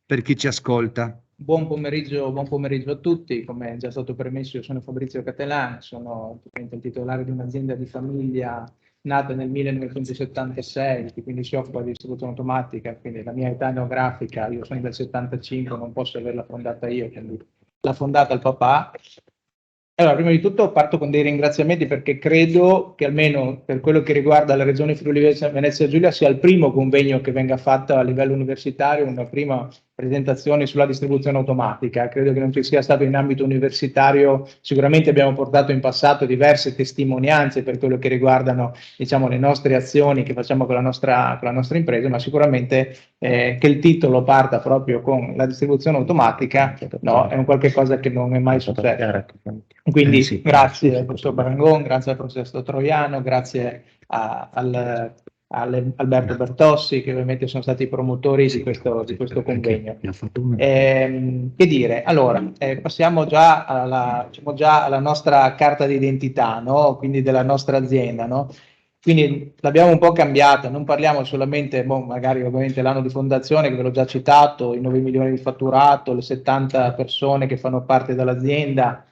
per chi ci ascolta. Buon pomeriggio a tutti. Come è già stato premesso, io sono Fabrizio Catelan, sono il titolare di un'azienda di famiglia nata nel 1976, che quindi si occupa di distribuzione automatica, quindi la mia età anagrafica, io sono del 75, non posso averla fondata io, quindi l'ha fondata il papà. Allora, prima di tutto parto con dei ringraziamenti perché credo che almeno per quello che riguarda la regione Friuli Venezia Giulia sia il primo convegno che venga fatto a livello universitario, una prima presentazione sulla distribuzione automatica. Credo che non ci sia stato in ambito universitario, sicuramente abbiamo portato in passato diverse testimonianze per quello che riguardano, diciamo, le nostre azioni che facciamo con la nostra impresa, ma sicuramente che il titolo parta proprio con la distribuzione automatica, no, è un qualche cosa che non è mai successo. Quindi Sì. Grazie al professor Barangon, grazie al professor Troiano, grazie Alberto Bertossi, che ovviamente sono stati i promotori di questo convegno. Che dire, allora, passiamo già alla nostra carta d'identità, no? Quindi della nostra azienda, no? Quindi l'abbiamo un po' cambiata, non parliamo solamente, magari ovviamente l'anno di fondazione, che ve l'ho già citato, i 9 milioni di fatturato, le 70 persone che fanno parte dell'azienda.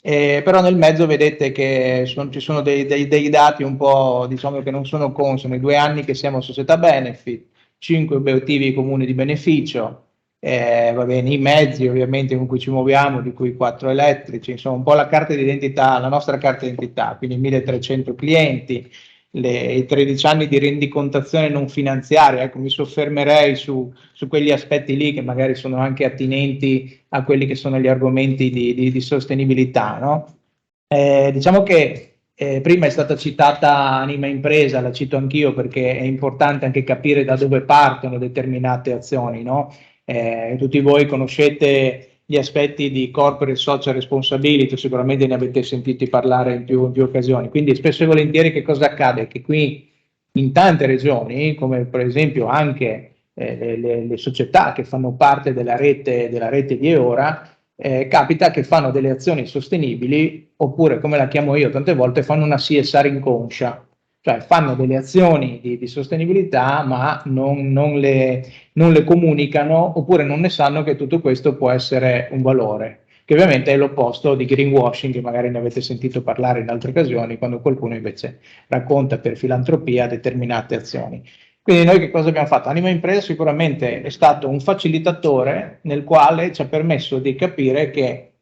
Però nel mezzo vedete che ci sono dei dati un po', diciamo, che non sono consoni. 2 anni che siamo società benefit, 5 obiettivi comuni di beneficio, va bene, i mezzi ovviamente con cui ci muoviamo, di cui 4 elettrici, insomma un po' la carta d'identità, la nostra carta d'identità, quindi 1300 clienti, i 13 anni di rendicontazione non finanziaria. Ecco, mi soffermerei su quegli aspetti lì che magari sono anche attinenti a quelli che sono gli argomenti di sostenibilità, no? Diciamo che prima è stata citata Anima Impresa, la cito anch'io perché è importante anche capire da dove partono determinate azioni, no? Tutti voi conoscete gli aspetti di corporate social responsibility, sicuramente ne avete sentiti parlare in più occasioni. Quindi spesso e volentieri che cosa accade? Che qui in tante regioni, come per esempio anche le società che fanno parte della rete di Eora, capita che fanno delle azioni sostenibili, oppure come la chiamo io tante volte, fanno una CSR inconscia, cioè fanno delle azioni di sostenibilità ma non le comunicano, oppure non ne sanno che tutto questo può essere un valore, che ovviamente è l'opposto di greenwashing, che magari ne avete sentito parlare in altre occasioni, quando qualcuno invece racconta per filantropia determinate azioni. Quindi noi che cosa abbiamo fatto? Anima Impresa sicuramente è stato un facilitatore nel quale ci ha permesso di capire che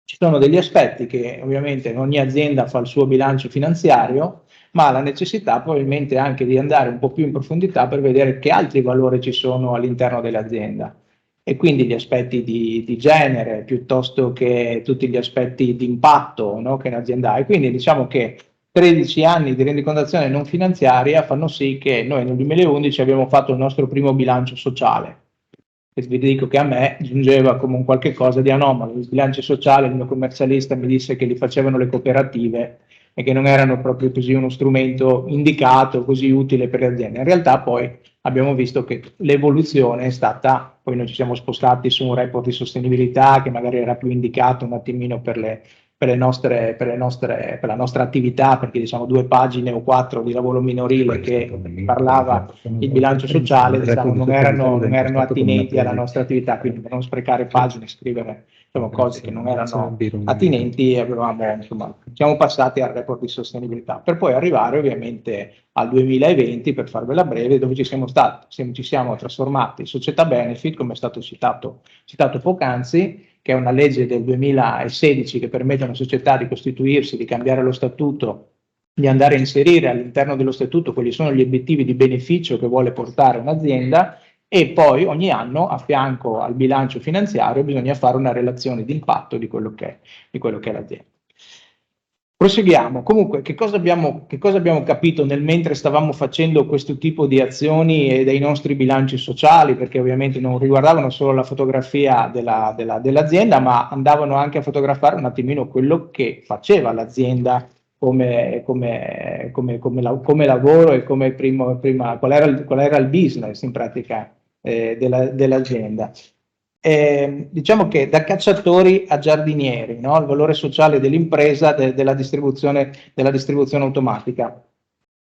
ci sono degli aspetti che ovviamente ogni azienda fa il suo bilancio finanziario, ma ha la necessità probabilmente anche di andare un po' più in profondità per vedere che altri valori ci sono all'interno dell'azienda. E quindi gli aspetti di genere, piuttosto che tutti gli aspetti di impatto, no, che un'azienda ha. E quindi diciamo che 13 anni di rendicontazione non finanziaria fanno sì che noi nel 2011 abbiamo fatto il nostro primo bilancio sociale. E vi dico che a me giungeva come un qualche cosa di anomalo. Il bilancio sociale, il mio commercialista mi disse che li facevano le cooperative e che non erano proprio così uno strumento indicato, così utile per le aziende. In realtà poi abbiamo visto che l'evoluzione è stata, poi noi ci siamo spostati su un report di sostenibilità che magari era più indicato un attimino per la nostra attività, perché diciamo 2 pagine o 4 di lavoro minorile che parlava il bilancio sociale, diciamo, non erano attinenti alla nostra attività, quindi per non sprecare pagine, scrivere, diciamo, cose che non erano attinenti, insomma, siamo passati al report di sostenibilità, per poi arrivare ovviamente al 2020, per farvela breve, dove ci siamo trasformati in società benefit, come è stato citato poc'anzi, che è una legge del 2016 che permette a una società di costituirsi, di cambiare lo statuto, di andare a inserire all'interno dello statuto quali sono gli obiettivi di beneficio che vuole portare un'azienda, e poi ogni anno a fianco al bilancio finanziario bisogna fare una relazione di impatto di quello che è l'azienda. Proseguiamo. Comunque, che cosa abbiamo capito nel mentre stavamo facendo questo tipo di azioni e dei nostri bilanci sociali, perché ovviamente non riguardavano solo la fotografia dell'azienda, ma andavano anche a fotografare un attimino quello che faceva l'azienda come lavoro e come qual era il business in pratica dell'azienda. diciamo che da cacciatori a giardinieri, no? Il valore sociale dell'impresa, della distribuzione automatica.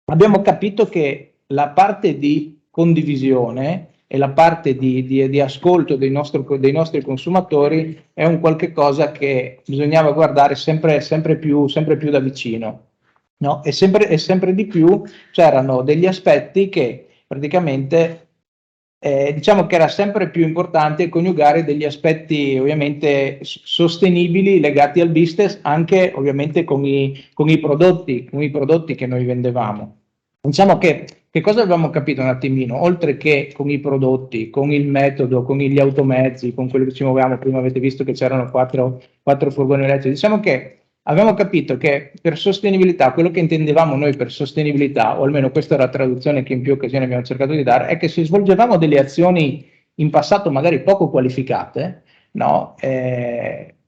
Abbiamo capito che la parte di condivisione e la parte di ascolto dei nostri consumatori è un qualche cosa che bisognava guardare sempre più da vicino, no? E sempre di più c'erano degli aspetti che praticamente diciamo che era sempre più importante coniugare degli aspetti ovviamente sostenibili legati al business, anche ovviamente con i prodotti che noi vendevamo. Diciamo che cosa avevamo capito un attimino, oltre che con i prodotti, con il metodo, con gli automezzi, con quello che ci muovevamo, prima avete visto che c'erano quattro furgoni elettrici, diciamo che abbiamo capito che per sostenibilità, quello che intendevamo noi per sostenibilità, o almeno questa è la traduzione che in più occasioni abbiamo cercato di dare, è che se svolgevamo delle azioni in passato magari poco qualificate, no?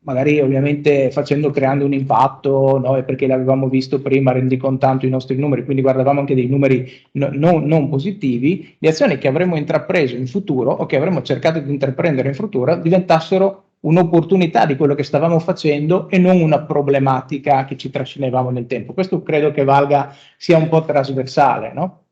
Magari ovviamente creando un impatto, no? Perché l'avevamo visto prima rendicontando i nostri numeri, quindi guardavamo anche dei numeri non positivi, le azioni che avremmo intrapreso in futuro o che avremmo cercato di intraprendere in futuro diventassero un'opportunità di quello che stavamo facendo e non una problematica che ci trascinavamo nel tempo. Questo credo che sia un po' trasversale, no?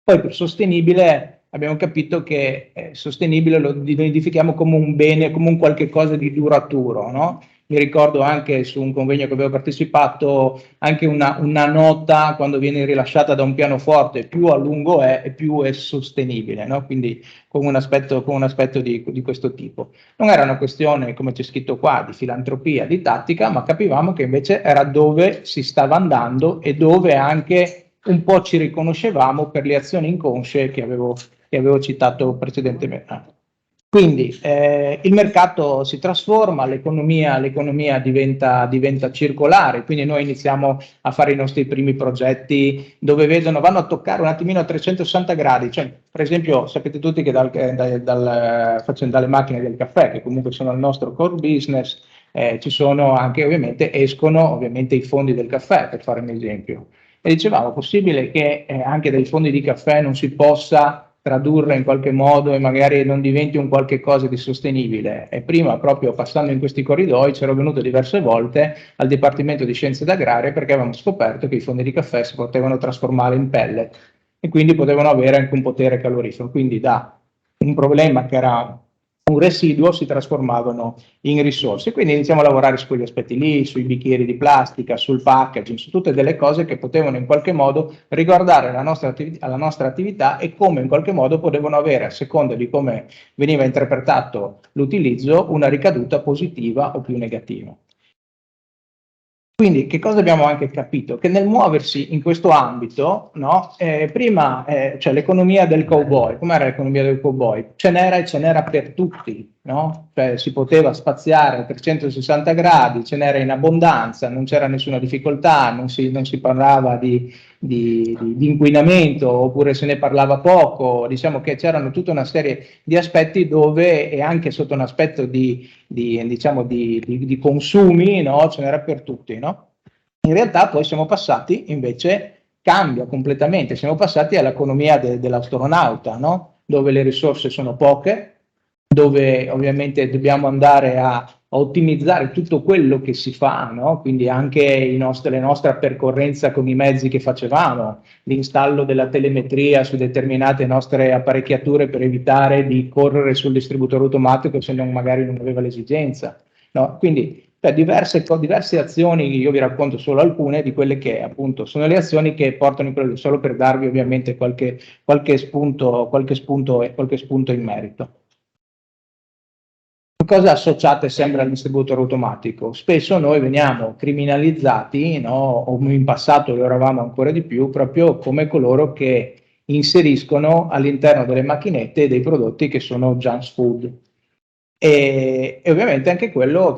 Poi per sostenibile abbiamo capito che sostenibile lo identifichiamo come un bene, come un qualche cosa di duraturo, no? Mi ricordo anche su un convegno che avevo partecipato anche una nota quando viene rilasciata da un pianoforte, più a lungo è e più è sostenibile, no? Quindi con un aspetto di questo tipo. Non era una questione, come c'è scritto qua, di filantropia, di tattica, ma capivamo che invece era dove si stava andando e dove anche un po' ci riconoscevamo per le azioni inconsce che avevo citato precedentemente. Quindi il mercato si trasforma, l'economia diventa circolare, quindi noi iniziamo a fare i nostri primi progetti dove vanno a toccare un attimino a 360 gradi, cioè per esempio sapete tutti che dalle macchine del caffè, che comunque sono il nostro core business, ci sono anche escono i fondi del caffè, per fare un esempio. E dicevamo, possibile che anche dai fondi di caffè non si possa tradurre in qualche modo e magari non diventi un qualche cosa di sostenibile. E prima, proprio passando in questi corridoi, c'ero venuto diverse volte al Dipartimento di Scienze Agrarie perché avevamo scoperto che i fondi di caffè si potevano trasformare in pellet e quindi potevano avere anche un potere calorifero. Quindi da un problema che era un residuo si trasformavano in risorse. Quindi iniziamo a lavorare su quegli aspetti lì, sui bicchieri di plastica, sul packaging, su tutte delle cose che potevano in qualche modo riguardare la nostra attività e come in qualche modo potevano avere, a seconda di come veniva interpretato l'utilizzo, una ricaduta positiva o più negativa. Quindi che cosa abbiamo anche capito? Che nel muoversi in questo ambito, no, prima cioè l'economia del cowboy, com'era l'economia del cowboy? Ce n'era per tutti, no? Cioè si poteva spaziare a 360 gradi, ce n'era in abbondanza, non c'era nessuna difficoltà, non si parlava di inquinamento oppure se ne parlava poco, diciamo che c'erano tutta una serie di aspetti dove e anche sotto un aspetto di consumi, no? Ce n'era per tutti, no? In realtà poi siamo passati invece, cambia completamente, siamo passati all'economia dell'astronauta, no? Dove le risorse sono poche, dove ovviamente dobbiamo andare a ottimizzare tutto quello che si fa, no? Quindi anche la nostra percorrenza con i mezzi che facevamo, l'installo della telemetria su determinate nostre apparecchiature per evitare di correre sul distributore automatico se magari non aveva l'esigenza, no? Quindi diverse azioni, io vi racconto solo alcune di quelle che appunto sono le azioni che portano solo per darvi ovviamente qualche spunto in merito. Cosa associate sempre al distributore automatico? Spesso noi veniamo criminalizzati, no? O in passato lo eravamo ancora di più, proprio come coloro che inseriscono all'interno delle macchinette dei prodotti che sono junk food. E ovviamente anche quello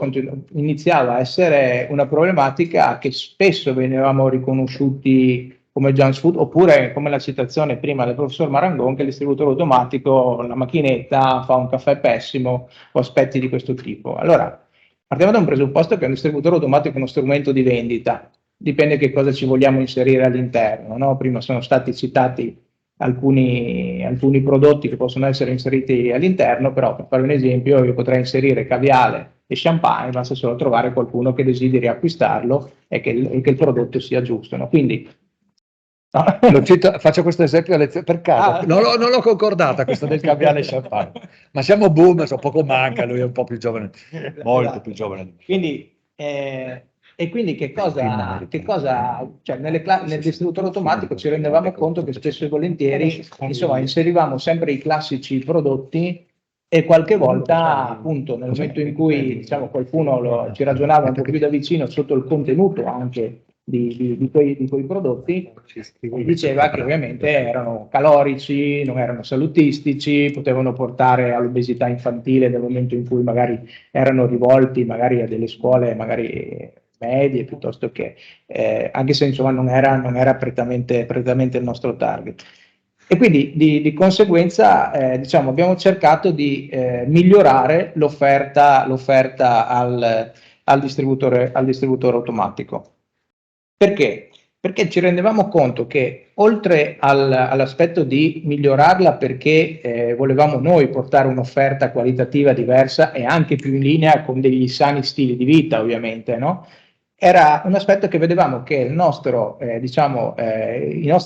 iniziava a essere una problematica che spesso venivamo riconosciuti come junk food, oppure come la citazione prima del professor Marangon, che il distributore automatico, la macchinetta fa un caffè pessimo o aspetti di questo tipo. Allora, partiamo da un presupposto che un distributore automatico è uno strumento di vendita, dipende che cosa ci vogliamo inserire all'interno, no? Prima sono stati citati alcuni prodotti che possono essere inseriti all'interno, però per fare un esempio io potrei inserire caviale e champagne, basta solo trovare qualcuno che desideri acquistarlo e che il prodotto sia giusto, no? Quindi faccio questo esempio per caso, non l'ho concordata questa del caviale e champagne, ma siamo boomer, poco manca, lui è un po' più giovane, molto più giovane. Quindi, e quindi che cosa cioè nel distributore automatico ci rendevamo conto che spesso e volentieri, insomma, inserivamo sempre i classici prodotti e qualche volta, appunto, nel momento in cui, diciamo, qualcuno ci ragionava un po' più da vicino sotto il contenuto anche di quei prodotti, diceva che ovviamente erano calorici, non erano salutistici, potevano portare all'obesità infantile nel momento in cui magari erano rivolti magari a delle scuole magari medie, piuttosto che anche se insomma non era prettamente il nostro target. E quindi di conseguenza diciamo, abbiamo cercato di migliorare l'offerta al distributore automatico. Perché? Perché ci rendevamo conto che oltre all'aspetto di migliorarla perché volevamo noi portare un'offerta qualitativa diversa e anche più in linea con degli sani stili di vita, ovviamente, no? Era un aspetto che vedevamo che i nostri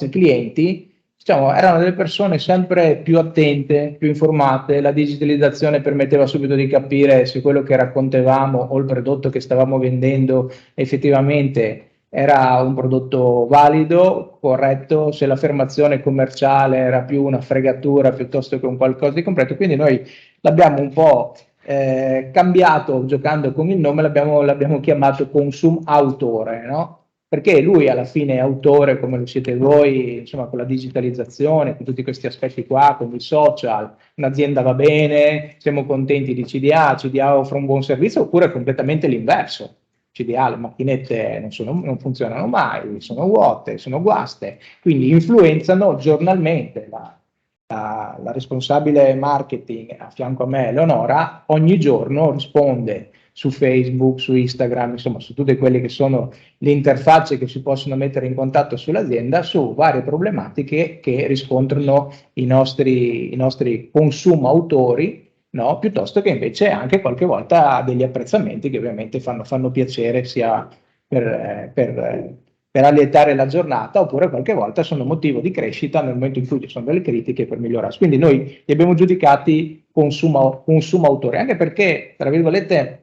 clienti, diciamo, erano delle persone sempre più attente, più informate, la digitalizzazione permetteva subito di capire se quello che raccontavamo o il prodotto che stavamo vendendo effettivamente era un prodotto valido, corretto, se l'affermazione commerciale era più una fregatura piuttosto che un qualcosa di completo. Quindi noi l'abbiamo un po' cambiato, giocando con il nome, l'abbiamo chiamato Consum Autore, no? Perché lui alla fine è autore, come lo siete voi, insomma, con la digitalizzazione, con tutti questi aspetti qua, con i social, un'azienda va bene, siamo contenti di CDA offre un buon servizio, oppure è completamente l'inverso. CDA, le macchinette non funzionano mai, sono vuote, sono guaste, quindi influenzano giornalmente la responsabile marketing a fianco a me, Eleonora, ogni giorno risponde su Facebook, su Instagram, insomma su tutte quelle che sono le interfacce che si possono mettere in contatto sull'azienda su varie problematiche che riscontrano i nostri consumatori, no? Piuttosto che invece anche qualche volta degli apprezzamenti che ovviamente fanno piacere sia per allietare la giornata, oppure qualche volta sono motivo di crescita nel momento in cui ci sono delle critiche per migliorarsi. Quindi noi li abbiamo giudicati consumatori, anche perché, tra virgolette,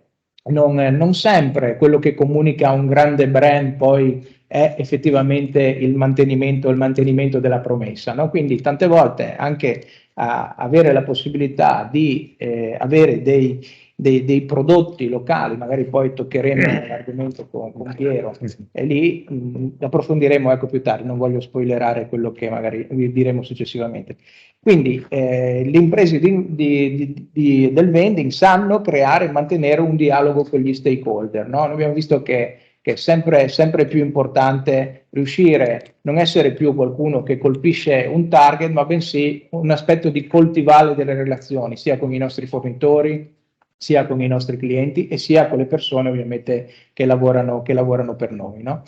non sempre quello che comunica un grande brand poi è effettivamente il mantenimento della promessa, no? Quindi tante volte anche avere la possibilità di avere dei prodotti locali, magari poi toccheremo l'argomento con Piero e lì approfondiremo più tardi, non voglio spoilerare quello che magari vi diremo successivamente. Quindi le imprese del vending sanno creare e mantenere un dialogo con gli stakeholder, no? Noi abbiamo visto che è sempre più importante riuscire, non essere più qualcuno che colpisce un target, ma bensì un aspetto di coltivare delle relazioni, sia con i nostri fornitori, sia con i nostri clienti e sia con le persone ovviamente che lavorano per noi, no?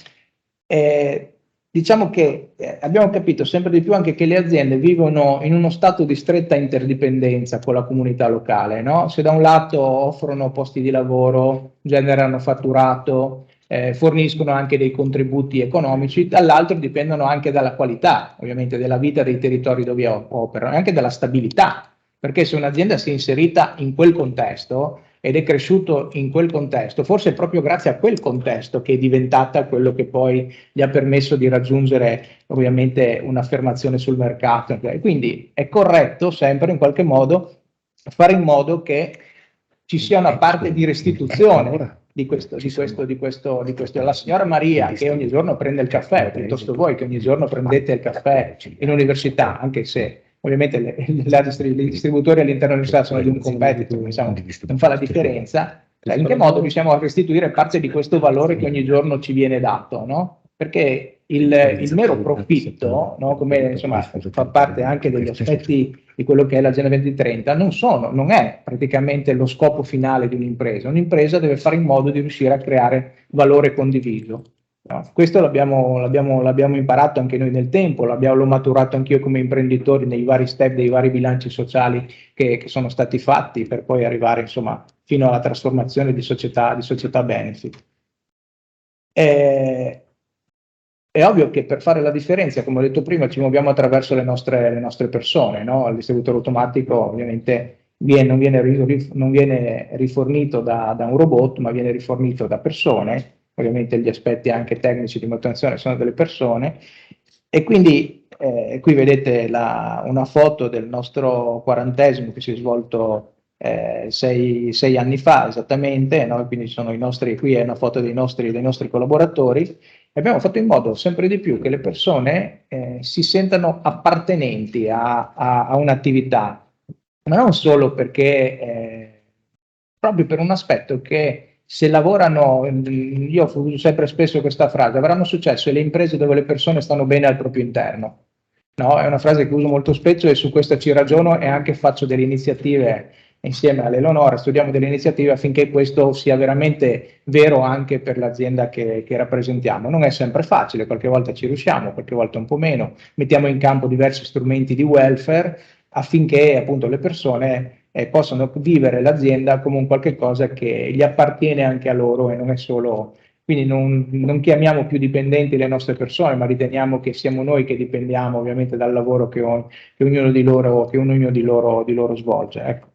Diciamo che abbiamo capito sempre di più anche che le aziende vivono in uno stato di stretta interdipendenza con la comunità locale, no? Se da un lato offrono posti di lavoro, generano fatturato, forniscono anche dei contributi economici, dall'altro dipendono anche dalla qualità, ovviamente, della vita dei territori dove operano e anche dalla stabilità, perché se un'azienda si è inserita in quel contesto ed è cresciuto in quel contesto, forse è proprio grazie a quel contesto che è diventata quello che poi gli ha permesso di raggiungere ovviamente un'affermazione sul mercato. Quindi è corretto sempre in qualche modo fare in modo che ci sia una parte di restituzione di questo. La signora Maria che ogni giorno prende il caffè, piuttosto voi che ogni giorno prendete il caffè in università, anche se ovviamente i distributori all'interno dell'università sono di un competitor, diciamo, non fa la differenza. In che modo riusciamo a restituire parte di questo valore che ogni giorno ci viene dato, no? Perché il mero profitto, no? Come insomma fa parte anche degli aspetti di quello che è l'Agenda 2030, non è praticamente lo scopo finale di un'impresa. Un'impresa deve fare in modo di riuscire a creare valore condiviso. No? Questo l'abbiamo imparato anche noi nel tempo, l'ho maturato anch'io come imprenditore nei vari step dei vari bilanci sociali che sono stati fatti per poi arrivare insomma fino alla trasformazione di società benefit. È ovvio che per fare la differenza, come ho detto prima, ci muoviamo attraverso le nostre persone, no? Il distributore automatico ovviamente non viene rifornito da un robot, ma viene rifornito da persone. Ovviamente gli aspetti anche tecnici di manutenzione sono delle persone, e quindi qui vedete una foto del nostro 40° che si è svolto 6 anni fa esattamente, no? Quindi sono qui è una foto dei nostri collaboratori. Abbiamo fatto in modo sempre di più che le persone si sentano appartenenti a un'attività, ma non solo perché, proprio per un aspetto che se lavorano, io uso sempre spesso questa frase, avranno successo le imprese dove le persone stanno bene al proprio interno. No, è una frase che uso molto spesso e su questa ci ragiono, e anche faccio delle iniziative insieme all'Eleonora, studiamo delle iniziative affinché questo sia veramente vero anche per l'azienda che rappresentiamo. Non è sempre facile, qualche volta ci riusciamo, qualche volta un po' meno, mettiamo in campo diversi strumenti di welfare affinché appunto le persone possano vivere l'azienda come un qualche cosa che gli appartiene anche a loro e non è solo. Quindi non chiamiamo più dipendenti le nostre persone, ma riteniamo che siamo noi che dipendiamo ovviamente dal lavoro che ognuno di loro svolge. Ecco.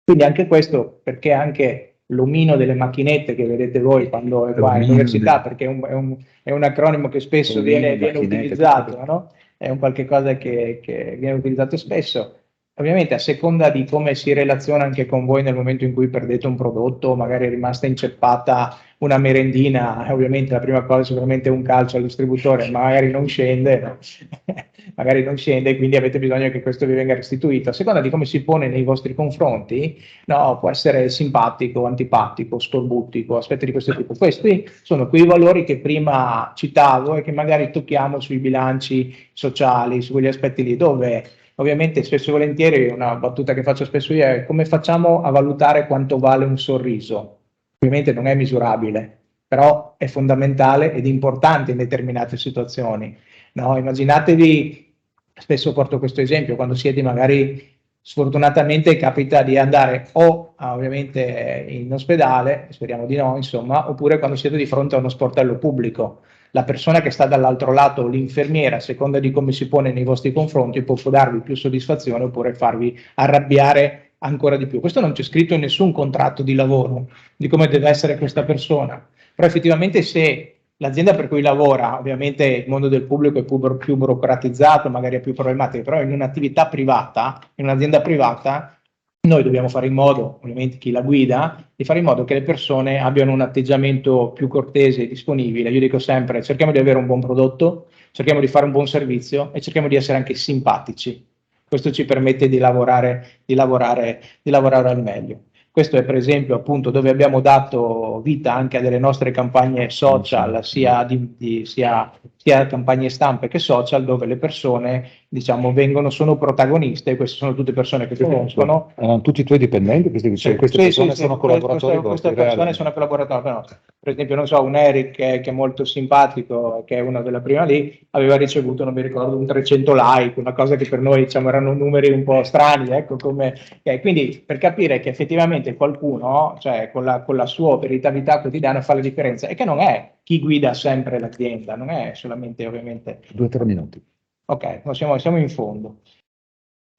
Quindi anche questo, perché anche l'omino delle macchinette che vedete voi quando è qua all'università, perché è un acronimo che spesso viene utilizzato, no? È un qualche cosa che viene utilizzato spesso. Ovviamente a seconda di come si relaziona anche con voi nel momento in cui perdete un prodotto, magari è rimasta inceppata una merendina, ovviamente la prima cosa è sicuramente un calcio al distributore, ma magari non scende, no? Magari non scende, quindi avete bisogno che questo vi venga restituito. A seconda di come si pone nei vostri confronti, no, può essere simpatico, antipatico, scorbutico, aspetti di questo tipo. Questi sono quei valori che prima citavo e che magari tocchiamo sui bilanci sociali, su quegli aspetti lì, dove ovviamente spesso e volentieri una battuta che faccio spesso io è: come facciamo a valutare quanto vale un sorriso? Ovviamente non è misurabile, però è fondamentale ed importante in determinate situazioni. No? Immaginatevi, spesso porto questo esempio, quando siete magari, sfortunatamente capita di andare ovviamente in ospedale, speriamo di no, insomma, oppure quando siete di fronte a uno sportello pubblico. La persona che sta dall'altro lato, l'infermiera, a seconda di come si pone nei vostri confronti, può darvi più soddisfazione oppure farvi arrabbiare ancora di più. Questo non c'è scritto in nessun contratto di lavoro di come deve essere questa persona, però effettivamente se l'azienda per cui lavora, ovviamente il mondo del pubblico è più burocratizzato, magari è più problematico, però in un'attività privata, in un'azienda privata, noi dobbiamo fare in modo, ovviamente chi la guida, di fare in modo che le persone abbiano un atteggiamento più cortese e disponibile. Io dico sempre: cerchiamo di avere un buon prodotto, cerchiamo di fare un buon servizio e cerchiamo di essere anche simpatici. Questo ci permette di lavorare al meglio. Questo è per esempio appunto dove abbiamo dato vita anche a delle nostre campagne social, sia campagne stampe che social, dove le persone diciamo sono protagoniste. Queste sono tutte persone che ti conoscono. Erano tutti i tuoi dipendenti? Queste persone sono collaboratori vostri? Queste persone sono collaboratori nostri. Per esempio, non so, un Eric che è molto simpatico, che è una della prima lì, aveva ricevuto, non mi ricordo, un 300 like, una cosa che per noi diciamo erano numeri un po' strani, ecco, quindi per capire che effettivamente qualcuno, cioè con la sua operatività quotidiana fa la differenza, e che non è chi guida sempre l'azienda, non è solamente ovviamente 2 o 3 minuti. Ok, siamo in fondo.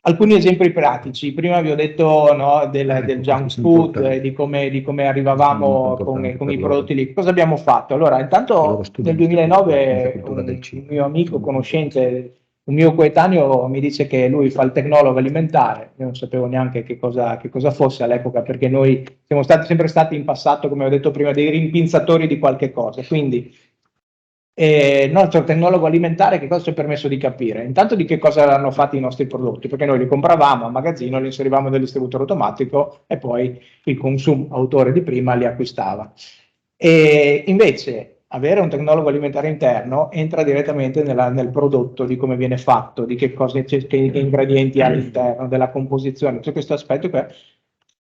Alcuni esempi pratici: prima vi ho detto, no, del junk food, di come arrivavamo con i prodotti lì. Cosa abbiamo fatto? Allora, intanto nel 2009 un mio amico conoscente, un mio coetaneo, mi dice che lui fa il tecnologo alimentare. Io non sapevo neanche che cosa fosse all'epoca, perché noi siamo sempre stati in passato, come ho detto prima, dei rimpinzatori di qualche cosa. Quindi il nostro tecnologo alimentare che cosa ci ha permesso di capire? Intanto di che cosa erano fatti i nostri prodotti, perché noi li compravamo a magazzino, li inserivamo nel distributore automatico e poi il autore di prima li acquistava. E invece avere un tecnologo alimentare interno entra direttamente nel prodotto, di come viene fatto, di che ingredienti ha all'interno, della composizione, tutto questo aspetto che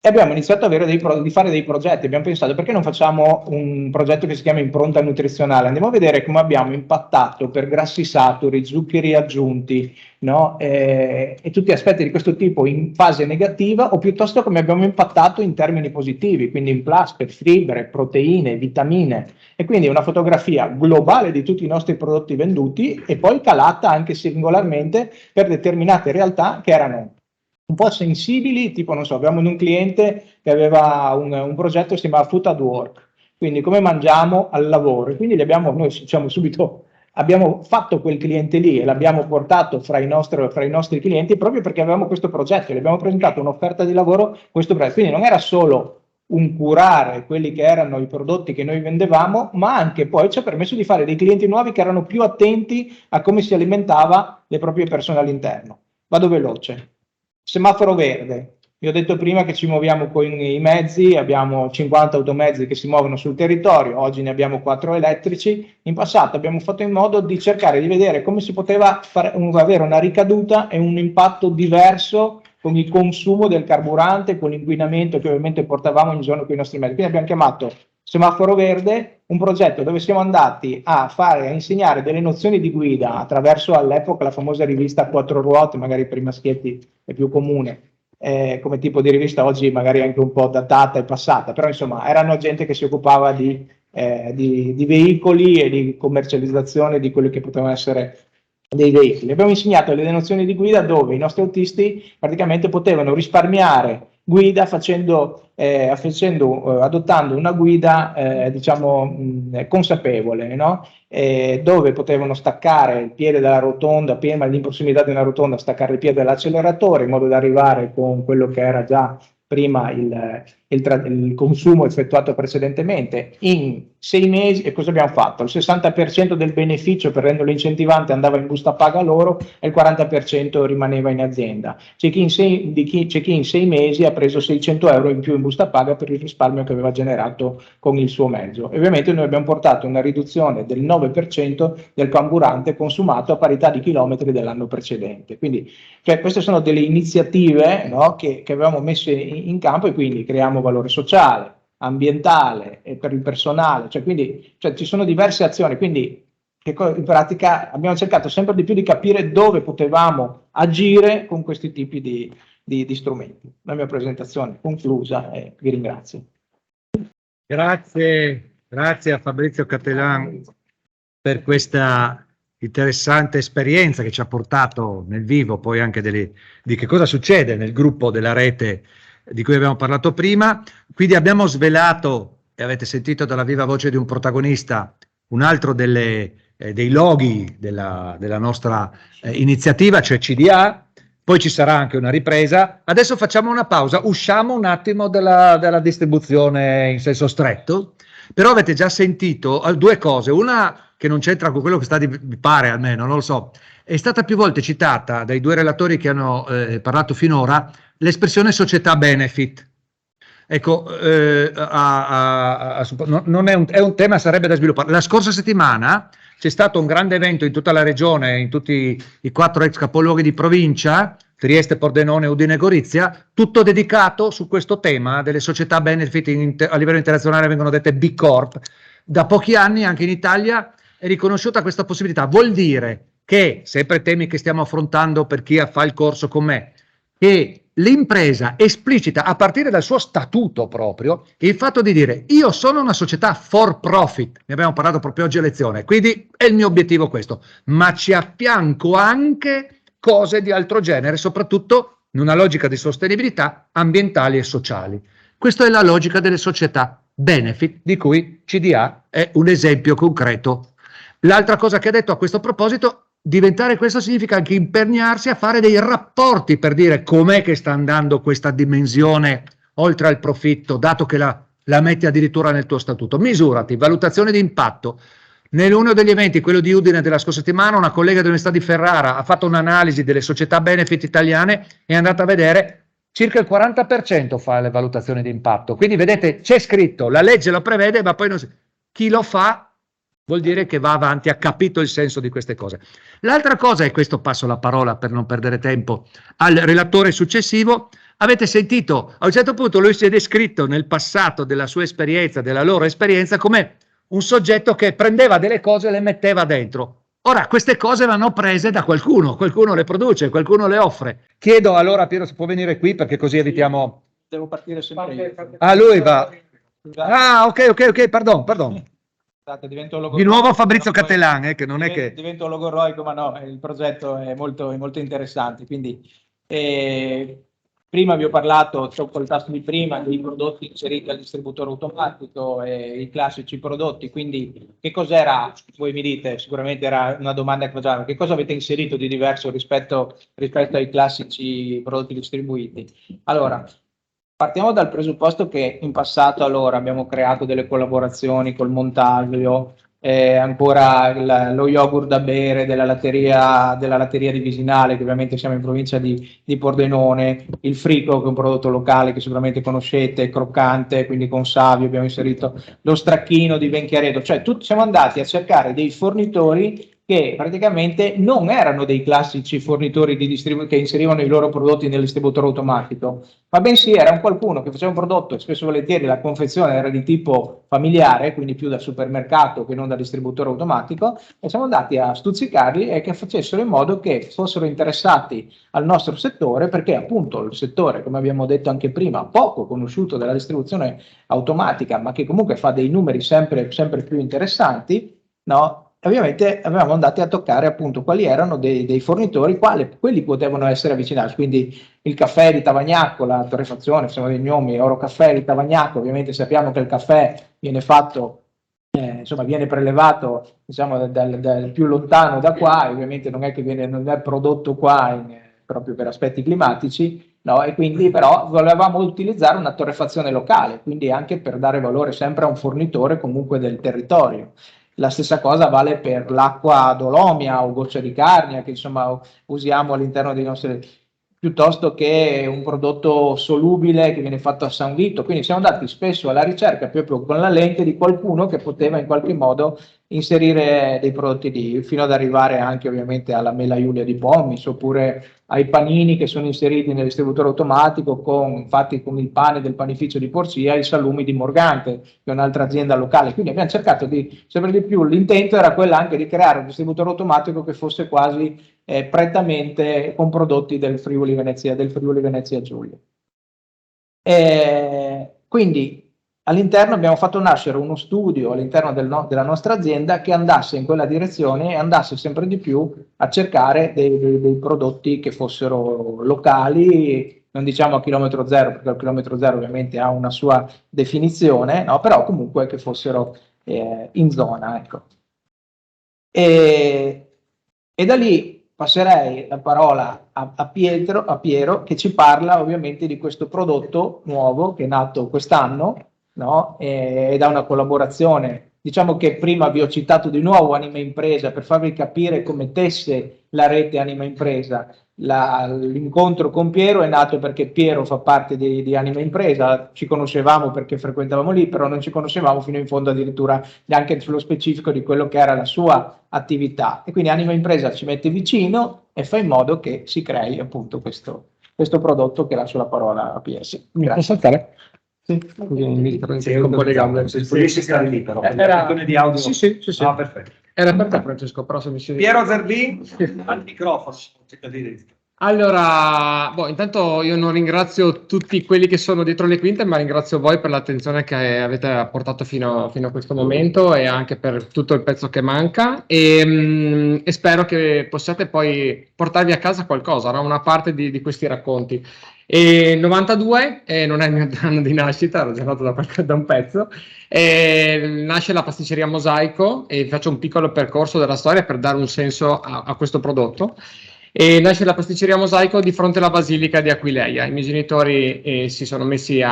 E abbiamo iniziato a avere di fare dei progetti. Abbiamo pensato, perché non facciamo un progetto che si chiama impronta nutrizionale? Andiamo a vedere come abbiamo impattato per grassi saturi, zuccheri aggiunti, no? E tutti aspetti di questo tipo in fase negativa, o piuttosto come abbiamo impattato in termini positivi, quindi in plastica, fibre, proteine, vitamine. E quindi una fotografia globale di tutti i nostri prodotti venduti e poi calata anche singolarmente per determinate realtà che erano un po' sensibili, tipo, non so, abbiamo un cliente che aveva un progetto che si chiamava Food at Work, quindi come mangiamo al lavoro, e quindi noi diciamo subito, abbiamo fatto quel cliente lì e l'abbiamo portato fra i nostri clienti proprio perché avevamo questo progetto, gli abbiamo presentato un'offerta di lavoro, questo progetto, quindi non era solo un curare quelli che erano i prodotti che noi vendevamo, ma anche poi ci ha permesso di fare dei clienti nuovi che erano più attenti a come si alimentava le proprie persone all'interno. Vado veloce. Semaforo verde. Vi ho detto prima che ci muoviamo con i mezzi, abbiamo 50 automezzi che si muovono sul territorio, oggi ne abbiamo 4 elettrici. In passato abbiamo fatto in modo di cercare di vedere come si poteva avere una ricaduta e un impatto diverso con il consumo del carburante, con l'inquinamento che ovviamente portavamo in giorno con i nostri mezzi. Quindi abbiamo chiamato Semaforo Verde, un progetto dove siamo andati a insegnare delle nozioni di guida attraverso all'epoca la famosa rivista a 4 ruote, magari per i maschietti è più comune, come tipo di rivista, oggi magari anche un po' datata e passata, però insomma erano gente che si occupava di veicoli e di commercializzazione di quelli che potevano essere dei veicoli. Abbiamo insegnato delle nozioni di guida dove i nostri autisti praticamente potevano risparmiare guida adottando una guida consapevole, no? Dove potevano staccare il piede dalla rotonda, prima in prossimità di una rotonda staccare il piede dall'acceleratore in modo da arrivare con quello che era già prima il consumo effettuato precedentemente. In 6 mesi, e cosa abbiamo fatto? Il 60% del beneficio per renderlo incentivante andava in busta paga loro e il 40% rimaneva in azienda. C'è chi in 6 mesi ha preso 600 euro in più in busta paga per il risparmio che aveva generato con il suo mezzo. E ovviamente noi abbiamo portato una riduzione del 9% del carburante consumato a parità di chilometri dell'anno precedente. Quindi queste sono delle iniziative, no, che avevamo messo in campo, e quindi creiamo valore sociale, ambientale e per il personale, quindi ci sono diverse azioni, quindi in pratica abbiamo cercato sempre di più di capire dove potevamo agire con questi tipi di strumenti. La mia presentazione è conclusa e vi ringrazio. Grazie a Fabrizio Cattelan per questa interessante esperienza che ci ha portato nel vivo poi anche di che cosa succede nel gruppo della rete di cui abbiamo parlato prima. Quindi abbiamo svelato, e avete sentito dalla viva voce di un protagonista, un altro dei loghi della nostra iniziativa, cioè CDA. Poi ci sarà anche una ripresa. Adesso facciamo una pausa, usciamo un attimo dalla distribuzione in senso stretto, però avete già sentito due cose. Una che non c'entra con quello che mi pare almeno, non lo so, è stata più volte citata dai due relatori che hanno parlato finora l'espressione società benefit. Ecco, non è un tema, sarebbe da sviluppare. La scorsa settimana c'è stato un grande evento in tutta la regione, in tutti i 4 ex capoluoghi di provincia, Trieste, Pordenone, Udine e Gorizia, tutto dedicato su questo tema delle società benefit a livello internazionale, vengono dette B Corp. Da pochi anni anche in Italia è riconosciuta questa possibilità. Vuol dire che, sempre temi che stiamo affrontando per chi fa il corso con me, che l'impresa esplicita a partire dal suo statuto proprio il fatto di dire: io sono una società for profit, ne abbiamo parlato proprio oggi a lezione, quindi è il mio obiettivo questo, ma ci affianco anche cose di altro genere, soprattutto in una logica di sostenibilità ambientali e sociali. Questa è la logica delle società benefit, di cui CDA è un esempio concreto. L'altra cosa che ha detto a questo proposito: diventare questo significa anche impegnarsi a fare dei rapporti per dire com'è che sta andando questa dimensione oltre al profitto, dato che la metti addirittura nel tuo statuto. Misurati, valutazione di impatto. Nell'uno degli eventi, quello di Udine della scorsa settimana, una collega dell'Università di Ferrara ha fatto un'analisi delle società benefit italiane e è andata a vedere circa il 40% fa le valutazioni di impatto. Quindi vedete, c'è scritto, la legge lo prevede, ma poi chi lo fa vuol dire che va avanti, ha capito il senso di queste cose. L'altra cosa, e questo passo la parola per non perdere tempo al relatore successivo, avete sentito, a un certo punto lui si è descritto nel passato della sua esperienza, della loro esperienza, come un soggetto che prendeva delle cose e le metteva dentro. Ora, queste cose vanno prese da qualcuno le produce, qualcuno le offre. Chiedo allora a Piero se può venire qui perché così evitiamo... Devo partire sempre io. Ah, lui va... Ah, ok, pardon. Di nuovo Fabrizio Cattelan, che non è che... Divento logorroico, ma no, il progetto è molto interessante. Quindi, prima vi ho parlato, col tasto di prima, dei prodotti inseriti al distributore automatico, i classici prodotti. Quindi, che cos'era? Voi mi dite, sicuramente era una domanda che facciamo. Che cosa avete inserito di diverso rispetto ai classici prodotti distribuiti? Allora, partiamo dal presupposto che in passato abbiamo creato delle collaborazioni col Montaglio, ancora lo yogurt da bere della latteria di Visinale, che ovviamente siamo in provincia di Pordenone, il Frico, che è un prodotto locale che sicuramente conoscete, croccante, quindi con Savio, abbiamo inserito lo Stracchino di Venchiaredo, cioè siamo andati a cercare dei fornitori che praticamente non erano dei classici fornitori che inserivano i loro prodotti nel distributore automatico, ma bensì era un qualcuno che faceva un prodotto e spesso e volentieri la confezione era di tipo familiare, quindi più da supermercato che non da distributore automatico, e siamo andati a stuzzicarli e che facessero in modo che fossero interessati al nostro settore, perché appunto il settore, come abbiamo detto anche prima, poco conosciuto della distribuzione automatica, ma che comunque fa dei numeri sempre più interessanti, no? Ovviamente avevamo andati a toccare appunto quali erano dei fornitori, quelli potevano essere avvicinati, quindi il caffè di Tavagnacco, la torrefazione, facciamo dei nomi, Oro Caffè di Tavagnacco, ovviamente sappiamo che il caffè viene fatto, viene prelevato diciamo dal più lontano da qua, ovviamente non è prodotto qua proprio per aspetti climatici, no? E quindi però volevamo utilizzare una torrefazione locale, quindi anche per dare valore sempre a un fornitore comunque del territorio. La stessa cosa vale per l'acqua dolomia o goccia di carnia che insomma usiamo all'interno dei nostri, piuttosto che un prodotto solubile che viene fatto a San Vito. Quindi siamo andati spesso alla ricerca proprio con la lente di qualcuno che poteva in qualche modo inserire dei prodotti lì, fino ad arrivare anche ovviamente alla Mela Iulia di Pommis, oppure ai panini che sono inseriti nel distributore automatico fatti con il pane del panificio di Porcia e i salumi di Morgante, che è un'altra azienda locale. Quindi abbiamo cercato sempre di più, l'intento era quello anche di creare un distributore automatico che fosse quasi prettamente con prodotti del Friuli Venezia Giulia. Quindi all'interno abbiamo fatto nascere uno studio all'interno della nostra azienda che andasse in quella direzione e andasse sempre di più a cercare dei prodotti che fossero locali, non diciamo a chilometro zero, perché il chilometro zero ovviamente ha una sua definizione, no? Però comunque che fossero in zona. Ecco. E da lì passerei la parola a Piero che ci parla ovviamente di questo prodotto nuovo che è nato quest'anno, no? Ed ha una collaborazione, diciamo che prima vi ho citato di nuovo Anima Impresa per farvi capire come tesse la rete Anima Impresa. L'incontro con Piero è nato perché Piero fa parte di Anima Impresa, ci conoscevamo perché frequentavamo lì, però non ci conoscevamo fino in fondo addirittura neanche sullo specifico di quello che era la sua attività, e quindi Anima Impresa ci mette vicino e fa in modo che si crei appunto questo prodotto che lascio la parola a Piero. Mi posso saltare? Sì. Un collegato. Se potessi stare lì però, di audio. Sì. Ah, perfetto. Era per te, Francesco, però se mi si... Piero Zerbin, Al microfono. Allora, intanto io non ringrazio tutti quelli che sono dietro le quinte, ma ringrazio voi per l'attenzione che avete portato fino a questo momento e anche per tutto il pezzo che manca, e spero che possiate poi portarvi a casa qualcosa, no? Una parte di questi racconti. E 92 non è il mio anno di nascita, l'ho già fatto da un pezzo, nasce la pasticceria Mosaico e faccio un piccolo percorso della storia per dare un senso a questo prodotto. E nasce la pasticceria Mosaico di fronte alla Basilica di Aquileia. I miei genitori si sono messi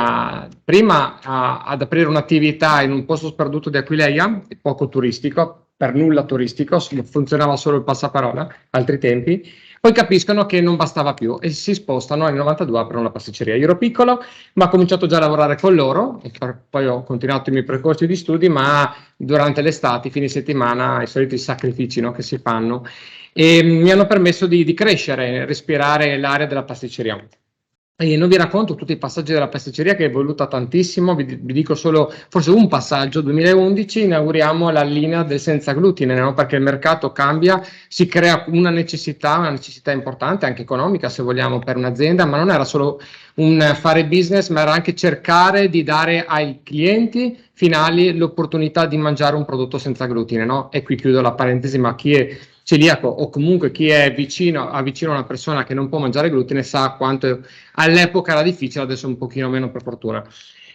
prima ad aprire un'attività in un posto sperduto di Aquileia, poco turistico, per nulla turistico, funzionava solo il passaparola, altri tempi. Poi capiscono che non bastava più e si spostano nel 92 aprono la pasticceria. Io ero piccolo, ma ho cominciato già a lavorare con loro, e poi ho continuato i miei percorsi di studi, ma durante l'estate, fine settimana, i soliti sacrifici, no, che si fanno, e mi hanno permesso di crescere, respirare l'aria della pasticceria. E non vi racconto tutti i passaggi della pasticceria che è evoluta tantissimo, vi dico solo forse un passaggio. 2011 inauguriamo la linea del senza glutine, no? Perché il mercato cambia, si crea una necessità importante, anche economica se vogliamo, per un'azienda, ma non era solo un fare business, ma era anche cercare di dare ai clienti finali l'opportunità di mangiare un prodotto senza glutine, no? E qui chiudo la parentesi, ma chi è celiaco o comunque chi è vicino a una persona che non può mangiare glutine sa quanto all'epoca era difficile, adesso un pochino meno per fortuna.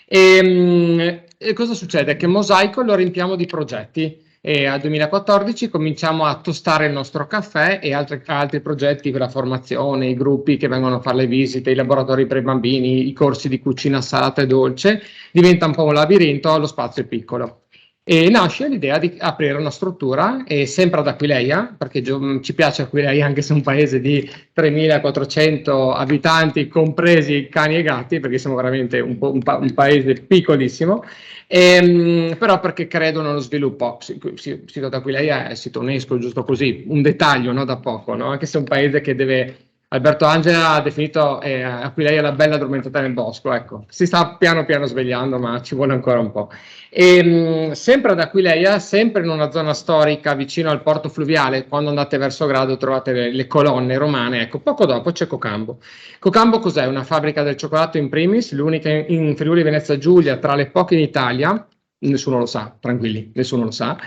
E cosa succede? Che Mosaico lo riempiamo di progetti e al 2014 cominciamo a tostare il nostro caffè e altri progetti per la formazione, i gruppi che vengono a fare le visite, i laboratori per i bambini, i corsi di cucina salata e dolce, diventa un po' un labirinto, lo spazio è piccolo. E nasce l'idea di aprire una struttura, e sempre ad Aquileia, perché ci piace Aquileia anche se è un paese di 3.400 abitanti, compresi cani e gatti, perché siamo veramente un paese piccolissimo, però perché credo nello sviluppo. Il sito di Aquileia è il sito UNESCO, giusto così, un dettaglio, no, da poco, no? Anche se è un paese che deve... Alberto Angela ha definito Aquileia la bella addormentata nel bosco, ecco, si sta piano piano svegliando, ma ci vuole ancora un po'. Sempre ad Aquileia, sempre in una zona storica vicino al porto fluviale, quando andate verso Grado trovate le colonne romane, ecco, poco dopo c'è Cocambo. Cocambo cos'è? Una fabbrica del cioccolato in primis, l'unica in Friuli Venezia Giulia, tra le poche in Italia, nessuno lo sa, tranquilli, nessuno lo sa,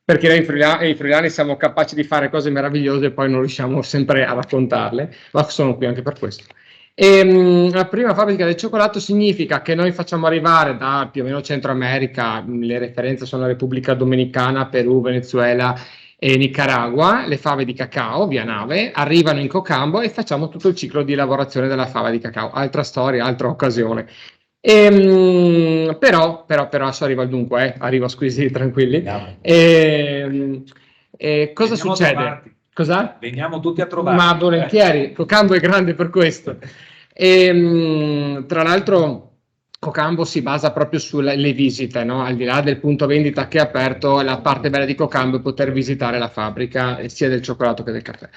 perché noi friulani siamo capaci di fare cose meravigliose e poi non riusciamo sempre a raccontarle, ma sono qui anche per questo. La prima fabbrica del cioccolato significa che noi facciamo arrivare da più o meno Centro America, le referenze sono Repubblica Dominicana, Perù, Venezuela e Nicaragua, le fave di cacao via nave, arrivano in Cocambo e facciamo tutto il ciclo di lavorazione della fava di cacao, altra storia, altra occasione. Però adesso arriva il dunque, arriva squisiti, tranquilli. Cosa Veniamo succede? Cosa? Veniamo tutti a trovarti. Ma volentieri, Cocambo è grande per questo. Tra l'altro Cocambo si basa proprio sulle visite, no? Al di là del punto vendita che è aperto, la parte bella di Cocambo è poter visitare la fabbrica sia del cioccolato che del caffè.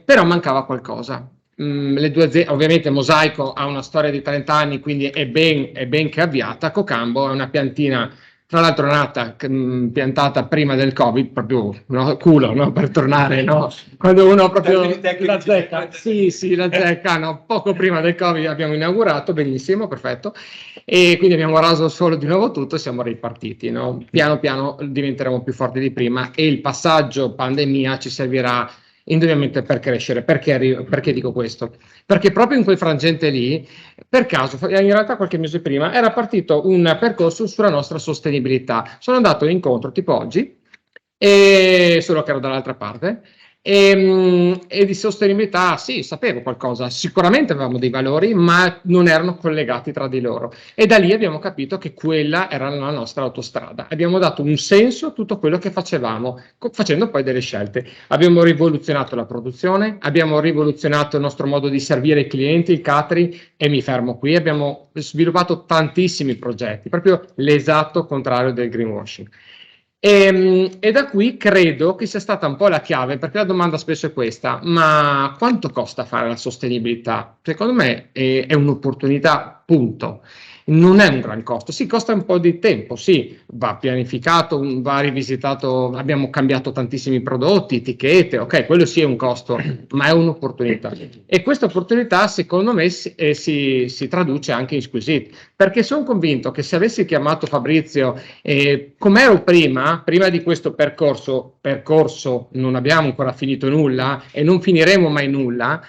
Però mancava qualcosa. Le due aziende, ovviamente Mosaico ha una storia di 30 anni, quindi è ben che avviata. Cocambo è una piantina, tra l'altro nata, piantata prima del Covid, proprio no, culo, no? Per tornare, no? Quando uno proprio la zecca, sì, la zecca, no? Poco prima del Covid abbiamo inaugurato, benissimo, perfetto, e quindi abbiamo raso solo di nuovo tutto e siamo ripartiti, no? Piano piano diventeremo più forti di prima e il passaggio pandemia ci servirà indubbiamente per crescere. Perché dico questo? Perché proprio in quel frangente lì, per caso, in realtà qualche mese prima, era partito un percorso sulla nostra sostenibilità. Sono andato incontro tipo oggi, solo che ero dall'altra parte, e di sostenibilità sì, sapevo qualcosa, sicuramente avevamo dei valori, ma non erano collegati tra di loro. E da lì abbiamo capito che quella era la nostra autostrada. Abbiamo dato un senso a tutto quello che facevamo, facendo poi delle scelte. Abbiamo rivoluzionato la produzione, abbiamo rivoluzionato il nostro modo di servire i clienti, il catering, e mi fermo qui. Abbiamo sviluppato tantissimi progetti, proprio l'esatto contrario del greenwashing. E da qui credo che sia stata un po' la chiave, perché la domanda spesso è questa: ma quanto costa fare la sostenibilità? Secondo me è un'opportunità, punto. Non è un gran costo, sì, costa un po' di tempo, sì, va pianificato, va rivisitato, abbiamo cambiato tantissimi prodotti, etichette, ok, quello sì è un costo, ma è un'opportunità. E questa opportunità secondo me si traduce anche in squisiti, perché sono convinto che se avessi chiamato Fabrizio come ero prima di questo percorso, non abbiamo ancora finito nulla e non finiremo mai nulla,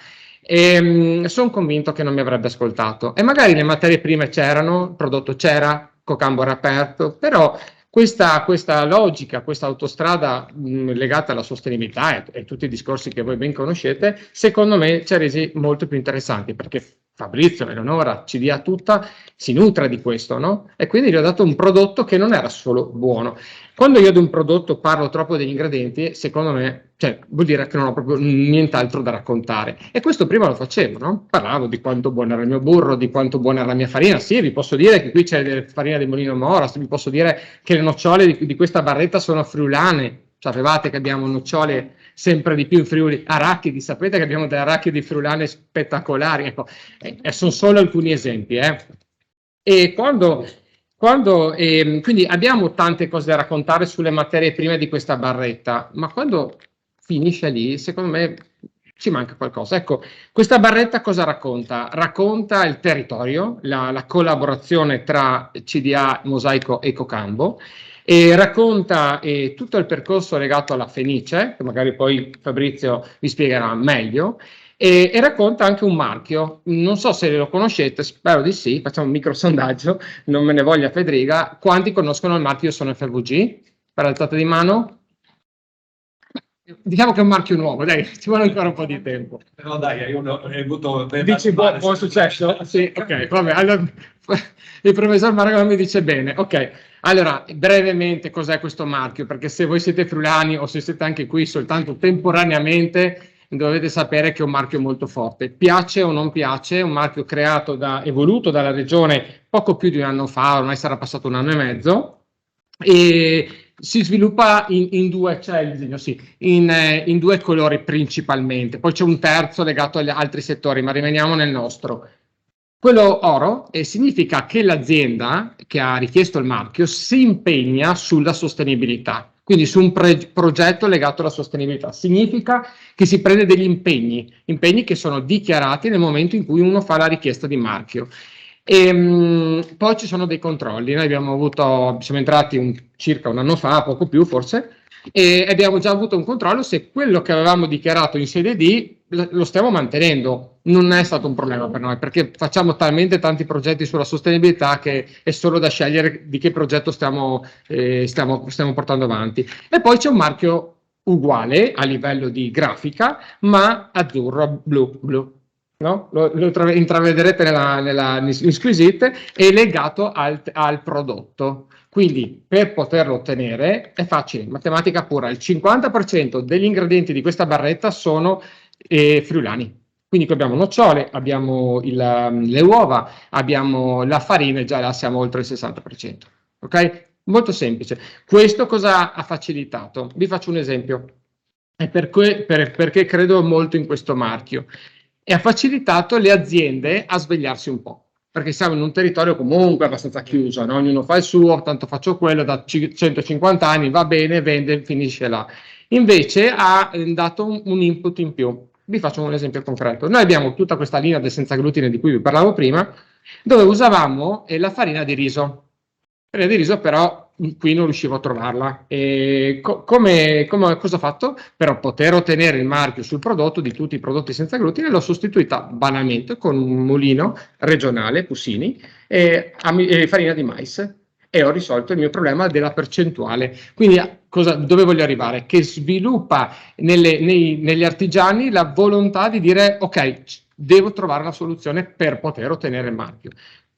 sono convinto che non mi avrebbe ascoltato, e magari le materie prime c'erano, il prodotto c'era, Cocambo era aperto, però questa logica, questa autostrada legata alla sostenibilità e tutti i discorsi che voi ben conoscete, secondo me ci ha resi molto più interessanti, perché Fabrizio, Eleonora, ci dia tutta, si nutre di questo, no? E quindi gli ho dato un prodotto che non era solo buono. Quando io di un prodotto parlo troppo degli ingredienti, secondo me, cioè, vuol dire che non ho proprio nient'altro da raccontare. E questo prima lo facevo, no? Parlavo di quanto buono era il mio burro, di quanto buona era la mia farina. Sì, vi posso dire che qui c'è farina di Molino Mora, vi posso dire che le nocciole di questa barretta sono friulane, Sapevate che abbiamo nocciole sempre di più in Friuli, arachidi, sapete che abbiamo delle arachidi friulane spettacolari, ecco, sono solo alcuni esempi. E quindi abbiamo tante cose da raccontare sulle materie prime di questa barretta, ma quando finisce lì, secondo me ci manca qualcosa. Ecco, questa barretta cosa racconta? Racconta il territorio, la collaborazione tra CDA, Mosaico e Cocambo, e racconta tutto il percorso legato alla Fenice, che magari poi Fabrizio vi spiegherà meglio, e racconta anche un marchio. Non so se lo conoscete, spero di sì, facciamo un microsondaggio, non me ne voglia Federica. Quanti conoscono il marchio Sono FVG? Per alzata di mano? Diciamo che è un marchio nuovo, dai, ci vuole ancora un po' di tempo. No, dai, io ho avuto... Dici buon successo? Sì, ok, vabbè, allora il professor Maragone mi dice bene, ok. Allora, brevemente cos'è questo marchio? Perché se voi siete friulani o se siete anche qui soltanto temporaneamente, dovete sapere che è un marchio molto forte. Piace o non piace, è un marchio creato evoluto dalla regione poco più di un anno fa, ormai sarà passato un anno e mezzo, e si sviluppa in due, c'è il disegno, sì, in due colori principalmente, poi c'è un terzo legato agli altri settori, ma rimaniamo nel nostro. Quello oro significa che l'azienda che ha richiesto il marchio si impegna sulla sostenibilità, quindi su un progetto legato alla sostenibilità. Significa che si prende degli impegni che sono dichiarati nel momento in cui uno fa la richiesta di marchio. Poi ci sono dei controlli. Noi siamo entrati circa un anno fa, poco più forse, e abbiamo già avuto un controllo se quello che avevamo dichiarato in sede D lo stiamo mantenendo. Non è stato un problema per noi, perché facciamo talmente tanti progetti sulla sostenibilità che è solo da scegliere di che progetto stiamo portando avanti. E poi c'è un marchio uguale a livello di grafica, ma azzurro, blu. No? Lo intravederete in squisite, è legato al prodotto. Quindi per poterlo ottenere è facile, matematica pura, il 50% degli ingredienti di questa barretta sono friulani. Quindi qui abbiamo nocciole, abbiamo le uova, abbiamo la farina e già là siamo oltre il 60%. Ok? Molto semplice. Questo cosa ha facilitato? Vi faccio un esempio. È perché credo molto in questo marchio. E ha facilitato le aziende a svegliarsi un po', perché siamo in un territorio comunque abbastanza chiuso, no? Ognuno fa il suo, tanto faccio quello, da 150 anni va bene, vende, finisce là. Invece ha dato un input in più. Vi faccio un esempio concreto. Noi abbiamo tutta questa linea del senza glutine di cui vi parlavo prima, dove usavamo la farina di riso. Farina di riso però qui non riuscivo a trovarla. E cosa ho fatto? Per poter ottenere il marchio sul prodotto di tutti i prodotti senza glutine, l'ho sostituita banalmente con un mulino regionale, Pusini, e farina di mais. E ho risolto il mio problema della percentuale. Quindi dove voglio arrivare? Che sviluppa negli artigiani la volontà di dire ok, devo trovare una soluzione per poter ottenere il marchio.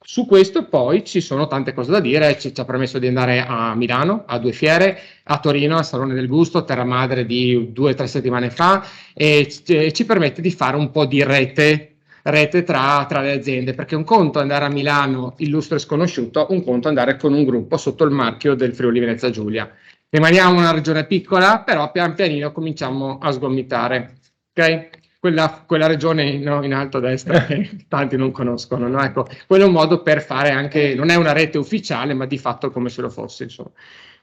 Su questo poi ci sono tante cose da dire, ci ha permesso di andare a Milano, a 2 fiere, a Torino, al Salone del Gusto, Terra Madre di 2 o 3 settimane fa, e ci permette di fare un po' di rete tra le aziende, perché un conto è andare a Milano illustro e sconosciuto, un conto è andare con un gruppo sotto il marchio del Friuli Venezia Giulia. Rimaniamo una regione piccola, però pian pianino cominciamo a sgomitare, ok? Quella regione in alto a destra che tanti non conoscono, no? Ecco, quello è un modo per fare anche, non è una rete ufficiale, ma di fatto come se lo fosse, insomma.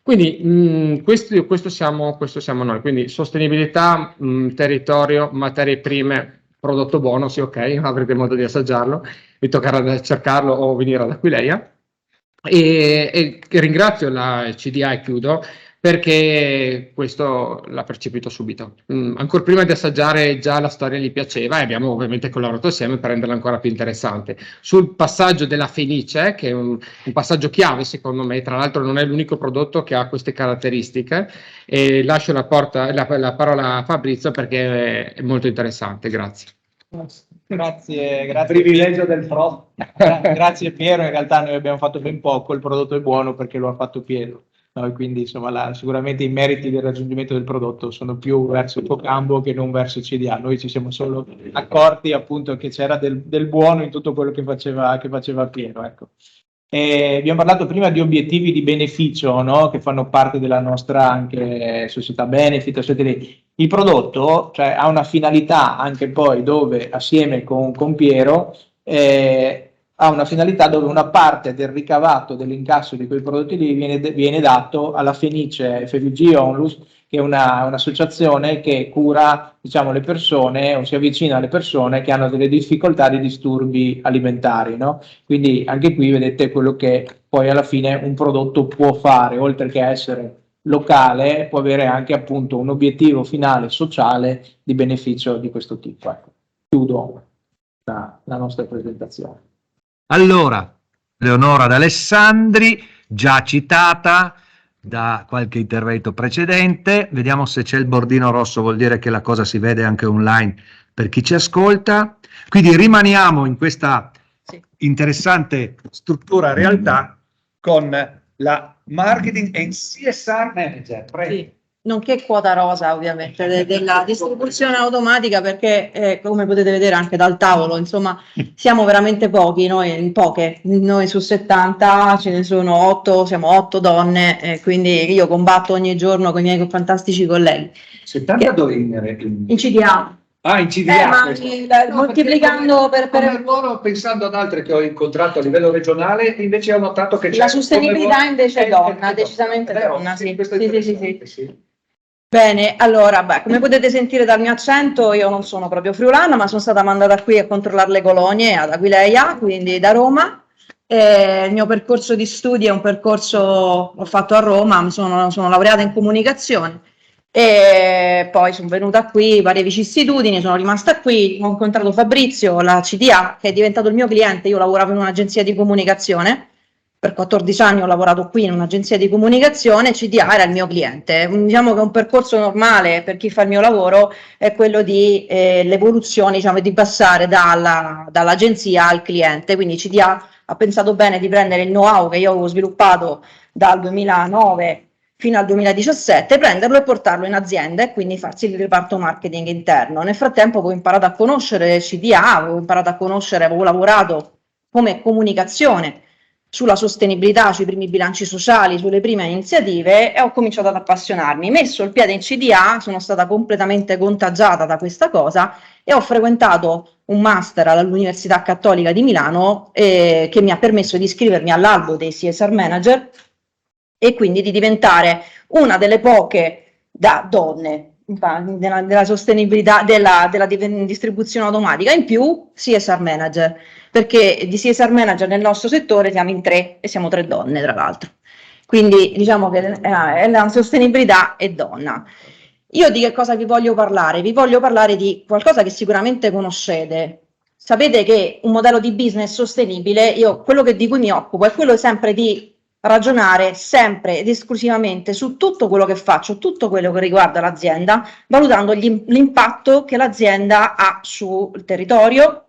Quindi questo siamo noi, quindi sostenibilità, territorio, materie prime, prodotto buono, sì, ok, avrete modo di assaggiarlo, vi toccherà cercarlo o venire ad Aquileia. E ringrazio la CDA e chiudo, perché questo l'ha percepito subito. Ancora prima di assaggiare già la storia gli piaceva e abbiamo ovviamente collaborato assieme per renderla ancora più interessante. Sul passaggio della Fenice, che è un passaggio chiave secondo me, tra l'altro non è l'unico prodotto che ha queste caratteristiche, e lascio la parola a Fabrizio perché è molto interessante. Grazie. Grazie. Privilegio del pro. Grazie Piero, in realtà noi abbiamo fatto ben poco, il prodotto è buono perché lo ha fatto Piero. No, quindi insomma sicuramente i meriti del raggiungimento del prodotto sono più verso il Cocambo che non verso il CDA. Noi ci siamo solo accorti appunto che c'era del buono in tutto quello che faceva Piero, ecco. Abbiamo parlato prima di obiettivi di beneficio, no? Che fanno parte della nostra anche società benefit, eccetera. Il prodotto, cioè, ha una finalità anche poi dove assieme con Piero ha una finalità dove una parte del ricavato dell'incasso di quei prodotti lì viene dato alla Fenice FVG Onlus, che è un'associazione che cura, diciamo, le persone o si avvicina alle persone che hanno delle difficoltà di disturbi alimentari, no? Quindi anche qui vedete quello che poi alla fine un prodotto può fare, oltre che essere locale, può avere anche appunto un obiettivo finale sociale di beneficio di questo tipo. Ecco, chiudo la nostra presentazione. Allora, Leonora D'Alessandri, già citata da qualche intervento precedente, vediamo se c'è il bordino rosso, vuol dire che la cosa si vede anche online per chi ci ascolta. Quindi rimaniamo in questa interessante struttura realtà con la Marketing and CSR Manager. Sì, nonché quota rosa ovviamente della distribuzione automatica, perché come potete vedere anche dal tavolo, insomma, siamo veramente pochi, noi su 70 ce ne sono 8, siamo 8 donne, quindi io combatto ogni giorno con i miei fantastici colleghi. 70 dove In CDA. Ah, in CDA. Ma moltiplicando per loro, pensando ad altre che ho incontrato a livello regionale, invece ho notato che c'è la sostenibilità invece è donna, decisamente donna, sì. Sì. Bene, allora, come potete sentire dal mio accento, io non sono proprio friulana, ma sono stata mandata qui a controllare le colonie ad Aquileia, quindi da Roma. Il mio percorso di studi è un percorso l'ho fatto a Roma, sono laureata in comunicazione. E poi sono venuta qui, varie vicissitudini, sono rimasta qui, ho incontrato Fabrizio, la CDA, che è diventato il mio cliente. Io lavoravo in un'agenzia di comunicazione, per 14 anni ho lavorato qui in un'agenzia di comunicazione, CDA era il mio cliente. Diciamo che un percorso normale per chi fa il mio lavoro è quello di l'evoluzione, diciamo, di passare dall'agenzia al cliente. Quindi CDA ha pensato bene di prendere il know-how che io avevo sviluppato dal 2009 fino al 2017, prenderlo e portarlo in azienda e quindi farsi il reparto marketing interno. Nel frattempo avevo imparato a conoscere CDA, avevo lavorato come comunicazione sulla sostenibilità, sui primi bilanci sociali, sulle prime iniziative, e ho cominciato ad appassionarmi. Messo il piede in CDA, sono stata completamente contagiata da questa cosa e ho frequentato un master all'Università Cattolica di Milano che mi ha permesso di iscrivermi all'albo dei CSR Manager e quindi di diventare una delle poche donne della sostenibilità, della distribuzione automatica, in più CSR Manager, perché di CSR Manager nel nostro settore siamo in 3 e siamo 3 donne tra l'altro. Quindi diciamo che la sostenibilità è donna. Io di che cosa vi voglio parlare? Vi voglio parlare di qualcosa che sicuramente conoscete. Sapete che un modello di business sostenibile, quello di cui mi occupo è quello sempre di ragionare sempre ed esclusivamente su tutto quello che faccio, tutto quello che riguarda l'azienda, valutando l'impatto che l'azienda ha sul territorio,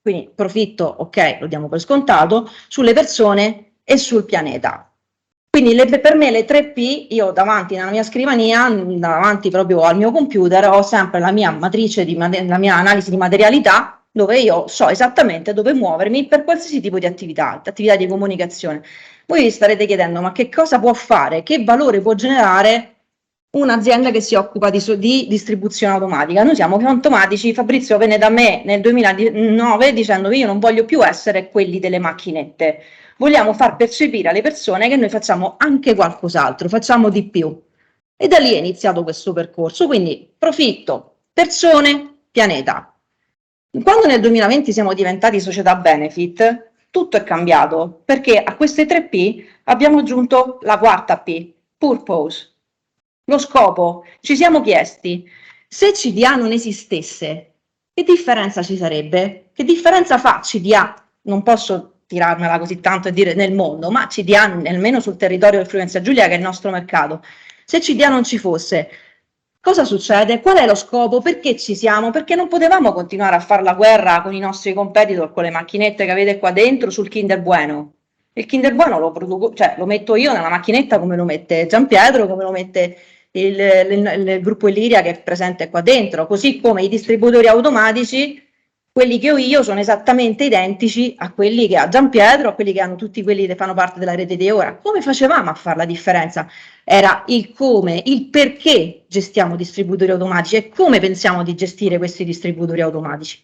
quindi profitto, ok, lo diamo per scontato, sulle persone e sul pianeta. Quindi per me le 3P, io davanti nella mia scrivania, davanti proprio al mio computer, ho sempre la mia matrice, la mia analisi di materialità, dove io so esattamente dove muovermi per qualsiasi tipo di attività di comunicazione. Voi vi starete chiedendo, ma che cosa può fare, che valore può generare un'azienda che si occupa di distribuzione automatica? Noi siamo automatici. Fabrizio venne da me nel 2009 dicendo che io non voglio più essere quelli delle macchinette, vogliamo far percepire alle persone che noi facciamo anche qualcos'altro, facciamo di più. E da lì è iniziato questo percorso, quindi profitto, persone, pianeta. Quando nel 2020 siamo diventati società benefit, tutto è cambiato, perché a queste 3P abbiamo aggiunto la 4ª P, purpose, lo scopo. Ci siamo chiesti, se CDA non esistesse, che differenza ci sarebbe? Che differenza fa CDA? Non posso tirarmela così tanto e dire nel mondo, ma CDA almeno sul territorio del Friuli Giulia, che è il nostro mercato. Se CDA non ci fosse, cosa succede? Qual è lo scopo? Perché ci siamo? Perché non potevamo continuare a fare la guerra con i nostri competitor, con le macchinette che avete qua dentro sul Kinder Bueno. Il Kinder Bueno lo produco, cioè lo metto io nella macchinetta come lo mette Gianpietro, come lo mette il gruppo Illiria che è presente qua dentro, così come i distributori automatici quelli che ho io sono esattamente identici a quelli che ha Gianpietro, a quelli che hanno tutti quelli che fanno parte della rete di ora. Come facevamo a fare la differenza? Era il come, il perché gestiamo distributori automatici e come pensiamo di gestire questi distributori automatici.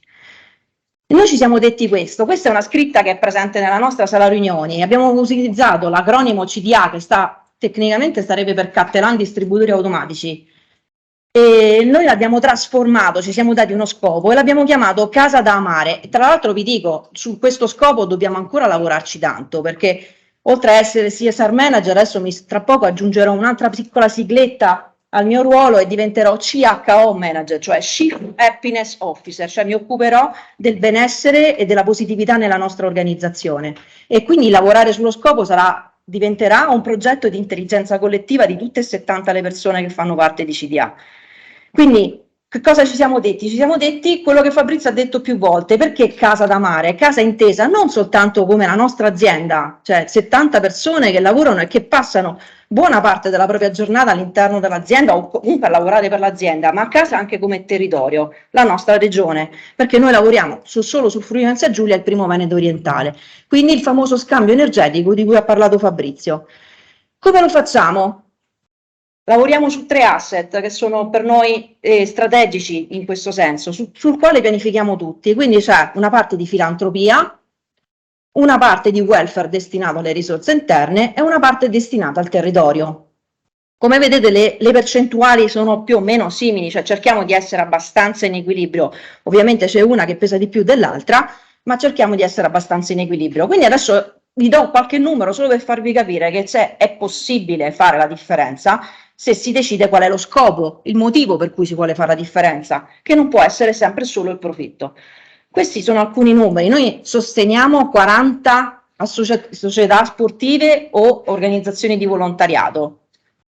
Noi ci siamo detti questo, questa è una scritta che è presente nella nostra sala riunioni, abbiamo utilizzato l'acronimo CDA che tecnicamente starebbe per Cattelan Distributori Automatici, e noi l'abbiamo trasformato, ci siamo dati uno scopo e l'abbiamo chiamato Casa da Amare. E tra l'altro vi dico, su questo scopo dobbiamo ancora lavorarci tanto, perché oltre a essere CSR Manager, adesso tra poco aggiungerò un'altra piccola sigletta al mio ruolo e diventerò CHO Manager, cioè Chief Happiness Officer, cioè mi occuperò del benessere e della positività nella nostra organizzazione. E quindi lavorare sullo scopo diventerà un progetto di intelligenza collettiva di tutte e 70 le persone che fanno parte di CDA. Quindi che cosa ci siamo detti? Ci siamo detti quello che Fabrizio ha detto più volte, perché Casa da Mare? Casa intesa non soltanto come la nostra azienda, cioè 70 persone che lavorano e che passano buona parte della propria giornata all'interno dell'azienda o comunque a lavorare per l'azienda, ma a casa anche come territorio, la nostra regione, perché noi lavoriamo solo sul Friuli Venezia Giulia e il primo Veneto orientale, quindi il famoso scambio energetico di cui ha parlato Fabrizio. Come lo facciamo? Lavoriamo su 3 asset che sono per noi strategici in questo senso, sul quale pianifichiamo tutti, quindi c'è una parte di filantropia, una parte di welfare destinato alle risorse interne e una parte destinata al territorio. Come vedete le percentuali sono più o meno simili, cioè cerchiamo di essere abbastanza in equilibrio, ovviamente c'è una che pesa di più dell'altra, ma cerchiamo di essere abbastanza in equilibrio. Quindi adesso vi do qualche numero solo per farvi capire che è possibile fare la differenza se si decide qual è lo scopo, il motivo per cui si vuole fare la differenza, che non può essere sempre solo il profitto. Questi sono alcuni numeri, noi sosteniamo 40 società sportive o organizzazioni di volontariato,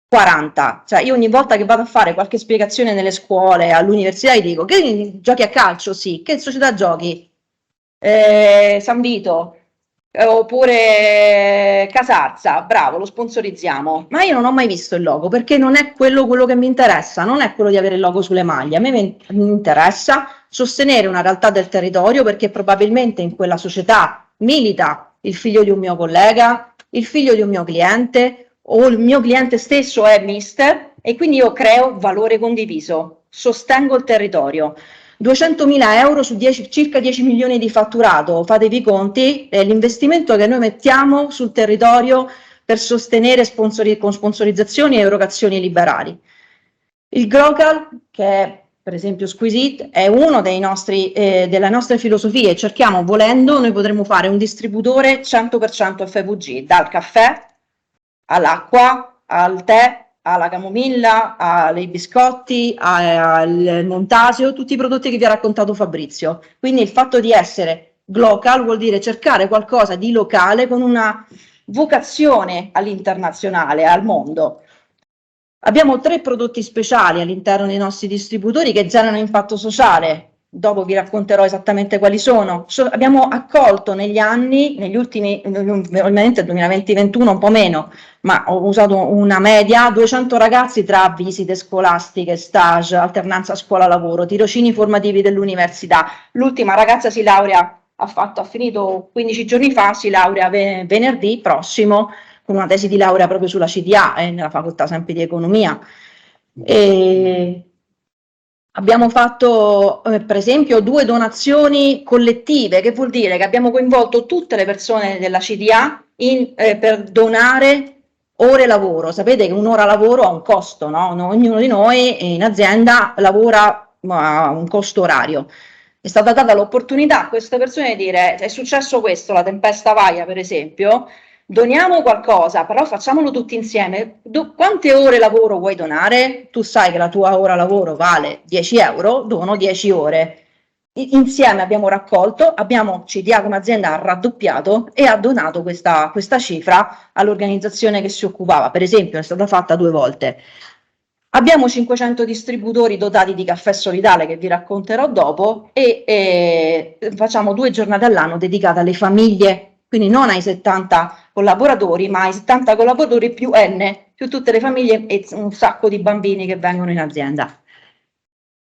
40, cioè io ogni volta che vado a fare qualche spiegazione nelle scuole, all'università, gli dico che giochi a calcio? Sì, che società giochi? San Vito, oppure Casarza, bravo, lo sponsorizziamo, ma io non ho mai visto il logo perché non è quello che mi interessa, non è quello di avere il logo sulle maglie, a me mi interessa sostenere una realtà del territorio perché probabilmente in quella società milita il figlio di un mio collega, il figlio di un mio cliente o il mio cliente stesso è mister e quindi io creo valore condiviso, sostengo il territorio. 200.000 euro su circa 10 milioni di fatturato, fatevi i conti, è l'investimento che noi mettiamo sul territorio per sostenere con sponsorizzazioni e erogazioni liberali. Il Glocal, che è per esempio Squisite, è uno delle nostre filosofie, cerchiamo, volendo, noi potremmo fare un distributore 100% FVG, dal caffè all'acqua, al tè, alla camomilla, ai biscotti, al montasio, tutti i prodotti che vi ha raccontato Fabrizio. Quindi il fatto di essere glocal vuol dire cercare qualcosa di locale con una vocazione all'internazionale, al mondo. Abbiamo 3 prodotti speciali all'interno dei nostri distributori che generano impatto sociale. Dopo vi racconterò esattamente quali sono. Abbiamo accolto negli anni, negli ultimi, ovviamente 2020-2021 un po' meno, ma ho usato una media, 200 ragazzi tra visite scolastiche, stage, alternanza scuola-lavoro, tirocini formativi dell'università. L'ultima ragazza si laurea, ha finito 15 giorni fa, si laurea venerdì prossimo con una tesi di laurea proprio sulla CDA, nella facoltà sempre di economia. Abbiamo fatto per esempio 2 donazioni collettive, che vuol dire che abbiamo coinvolto tutte le persone della CDA per donare ore lavoro. Sapete che un'ora lavoro ha un costo, no? Ognuno di noi in azienda lavora a un costo orario. È stata data l'opportunità a queste persone di dire: è successo questo, la tempesta Vaia per esempio, doniamo qualcosa, però facciamolo tutti insieme. Quante ore lavoro vuoi donare? Tu sai che la tua ora lavoro vale 10 euro, dono 10 ore. Insieme abbiamo raccolto, CDA come azienda ha raddoppiato e ha donato questa cifra all'organizzazione che si occupava. Per esempio è stata fatta 2 volte. Abbiamo 500 distributori dotati di caffè solidale che vi racconterò dopo e facciamo 2 giornate all'anno dedicate alle famiglie, quindi non ai 70 collaboratori, ma ai 70 collaboratori più N, più tutte le famiglie e un sacco di bambini che vengono in azienda.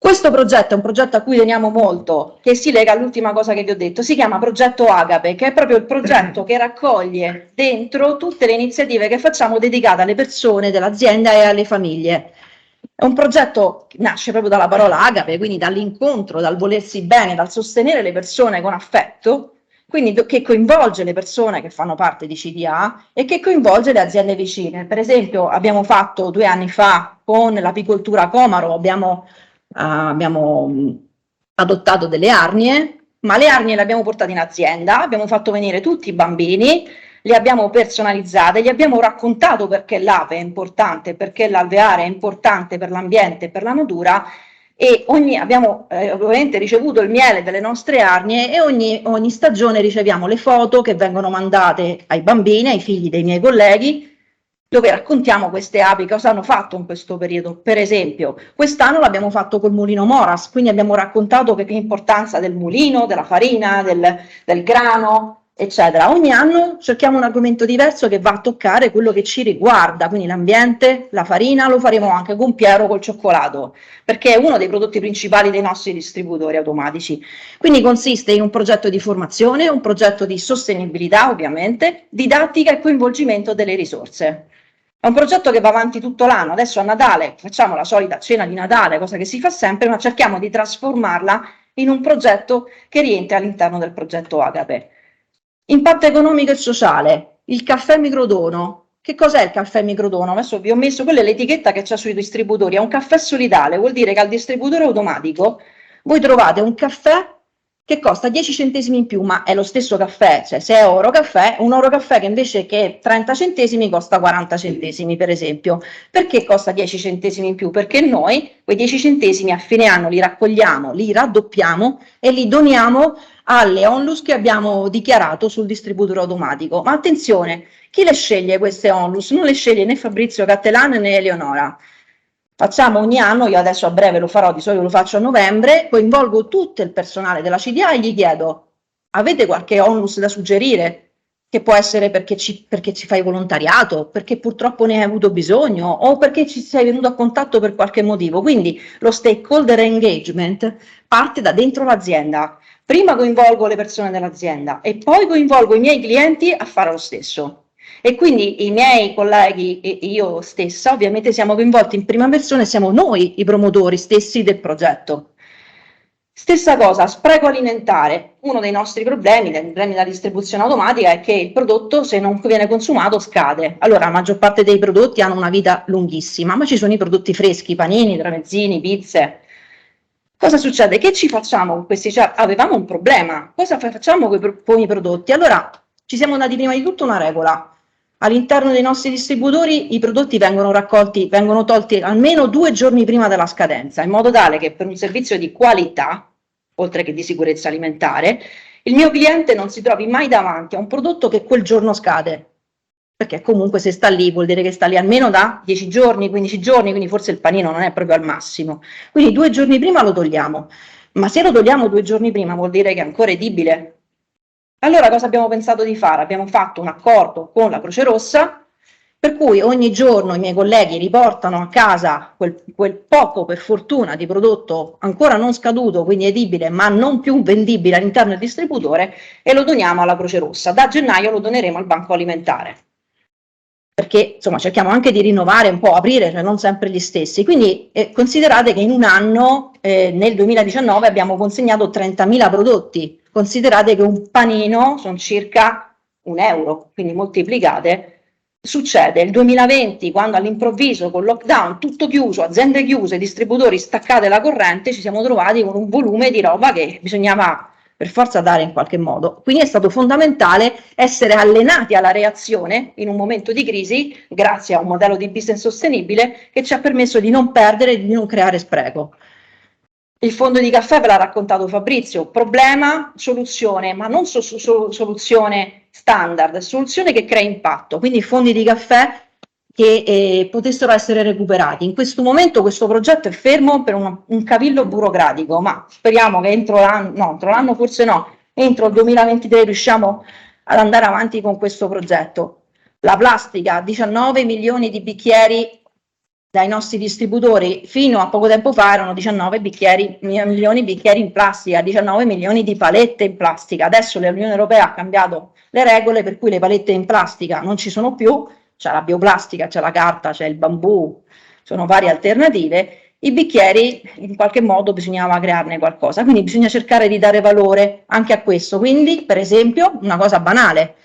Questo progetto è un progetto a cui teniamo molto, che si lega all'ultima cosa che vi ho detto, si chiama Progetto Agape, che è proprio il progetto che raccoglie dentro tutte le iniziative che facciamo dedicate alle persone dell'azienda e alle famiglie. È un progetto che nasce proprio dalla parola agape, quindi dall'incontro, dal volersi bene, dal sostenere le persone con affetto, quindi che coinvolge le persone che fanno parte di CDA e che coinvolge le aziende vicine. Per esempio abbiamo fatto 2 anni fa con l'apicoltura Comaro, abbiamo adottato delle arnie, ma le arnie le abbiamo portate in azienda, abbiamo fatto venire tutti i bambini, le abbiamo personalizzate, gli abbiamo raccontato perché l'ape è importante, perché l'alveare è importante per l'ambiente e per la natura, e abbiamo ovviamente ricevuto il miele delle nostre arnie, e ogni stagione riceviamo le foto che vengono mandate ai bambini, ai figli dei miei colleghi, dove raccontiamo queste api cosa hanno fatto in questo periodo. Per esempio, quest'anno l'abbiamo fatto col mulino Moras, quindi abbiamo raccontato che importanza del mulino, della farina, del grano, eccetera. Ogni anno cerchiamo un argomento diverso che va a toccare quello che ci riguarda, quindi l'ambiente, la farina. Lo faremo anche con Piero col cioccolato, perché è uno dei prodotti principali dei nostri distributori automatici. Quindi consiste in un progetto di formazione, un progetto di sostenibilità ovviamente, didattica e coinvolgimento delle risorse. È un progetto che va avanti tutto l'anno. Adesso a Natale facciamo la solita cena di Natale, cosa che si fa sempre, ma cerchiamo di trasformarla in un progetto che rientra all'interno del progetto Agape. Impatto economico e sociale, il caffè microdono. Che cos'è il caffè microdono? Adesso vi ho messo, quella è l'etichetta che c'è sui distributori, è un caffè solidale, vuol dire che al distributore automatico voi trovate un caffè che costa 10 centesimi in più, ma è lo stesso caffè, cioè 6 euro caffè, un euro caffè che invece che 30 centesimi costa 40 centesimi per esempio. Perché costa 10 centesimi in più? Perché noi quei 10 centesimi a fine anno li raccogliamo, li raddoppiamo e li doniamo alle onlus che abbiamo dichiarato sul distributore automatico. Ma attenzione, chi le sceglie queste onlus? Non le sceglie né Fabrizio Cattelan né Eleonora. Facciamo ogni anno, io adesso a breve lo farò, di solito lo faccio a novembre, coinvolgo tutto il personale della CDA e gli chiedo: avete qualche onlus da suggerire? Che può essere perché ci fai volontariato, perché purtroppo ne hai avuto bisogno o perché ci sei venuto a contatto per qualche motivo. Quindi lo stakeholder engagement parte da dentro l'azienda. Prima coinvolgo le persone dell'azienda e poi coinvolgo i miei clienti a fare lo stesso. E quindi i miei colleghi e io stessa ovviamente siamo coinvolti in prima persona e siamo noi i promotori stessi del progetto. Stessa cosa, spreco alimentare. Uno dei nostri problemi della distribuzione automatica è che il prodotto, se non viene consumato, scade. Allora, la maggior parte dei prodotti hanno una vita lunghissima, ma ci sono i prodotti freschi, panini, tramezzini, pizze. Cosa succede? Che ci facciamo con questi? Cioè, avevamo un problema. Cosa facciamo con i prodotti? Allora, ci siamo dati prima di tutto una regola. All'interno dei nostri distributori i prodotti vengono tolti almeno 2 giorni prima della scadenza, in modo tale che per un servizio di qualità, oltre che di sicurezza alimentare, il mio cliente non si trovi mai davanti a un prodotto che quel giorno scade. Perché comunque se sta lì vuol dire che sta lì almeno da 10 giorni, 15 giorni, quindi forse il panino non è proprio al massimo. Quindi 2 giorni prima lo togliamo, ma se lo togliamo 2 giorni prima vuol dire che è ancora edibile. Allora cosa abbiamo pensato di fare? Abbiamo fatto un accordo con la Croce Rossa, per cui ogni giorno i miei colleghi riportano a casa quel poco, per fortuna, di prodotto ancora non scaduto, quindi edibile, ma non più vendibile all'interno del distributore, e lo doniamo alla Croce Rossa. Da gennaio lo doneremo al Banco Alimentare, perché insomma cerchiamo anche di rinnovare un po', aprire, cioè non sempre gli stessi. Quindi considerate che in un anno, nel 2019, abbiamo consegnato 30.000 prodotti. Considerate che un panino sono circa 1 euro, quindi moltiplicate. Succede il 2020, quando all'improvviso col lockdown, tutto chiuso, aziende chiuse, distributori staccate la corrente, ci siamo trovati con un volume di roba che bisognava per forza dare in qualche modo. Quindi è stato fondamentale essere allenati alla reazione in un momento di crisi, grazie a un modello di business sostenibile che ci ha permesso di non perdere e di non creare spreco. Il fondo di caffè ve l'ha raccontato Fabrizio: problema, soluzione, ma non soluzione standard, soluzione che crea impatto, quindi fondi di caffè che potessero essere recuperati. In questo momento questo progetto è fermo per un cavillo burocratico, ma speriamo che entro l'anno forse no, entro il 2023 riusciamo ad andare avanti con questo progetto. La plastica, 19 milioni di bicchieri dai nostri distributori fino a poco tempo fa erano 19 milioni di bicchieri in plastica, 19 milioni di palette in plastica. Adesso l'Unione Europea ha cambiato le regole per cui le palette in plastica non ci sono più, c'è la bioplastica, c'è la carta, c'è il bambù, sono varie alternative. I bicchieri in qualche modo bisognava crearne qualcosa, quindi bisogna cercare di dare valore anche a questo. Quindi, per esempio, una cosa banale,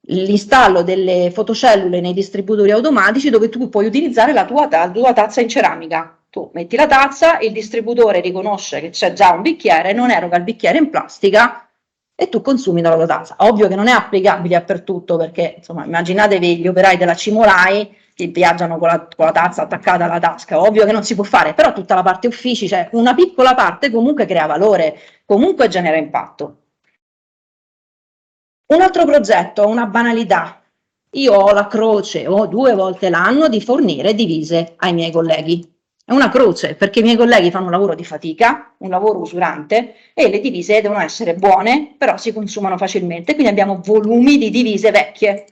l'installo delle fotocellule nei distributori automatici dove tu puoi utilizzare la tua tazza in ceramica. Tu metti la tazza, il distributore riconosce che c'è già un bicchiere, non eroga il bicchiere in plastica e tu consumi dalla tua tazza. Ovvio che non è applicabile dappertutto perché, insomma, immaginatevi gli operai della Cimolai che viaggiano con la tazza attaccata alla tasca, ovvio che non si può fare, però tutta la parte uffici, cioè una piccola parte comunque crea valore, comunque genera impatto. Un altro progetto, una banalità. Io ho la croce, 2 volte l'anno, di fornire divise ai miei colleghi. È una croce, perché i miei colleghi fanno un lavoro di fatica, un lavoro usurante, e le divise devono essere buone, però si consumano facilmente. Quindi abbiamo volumi di divise vecchie,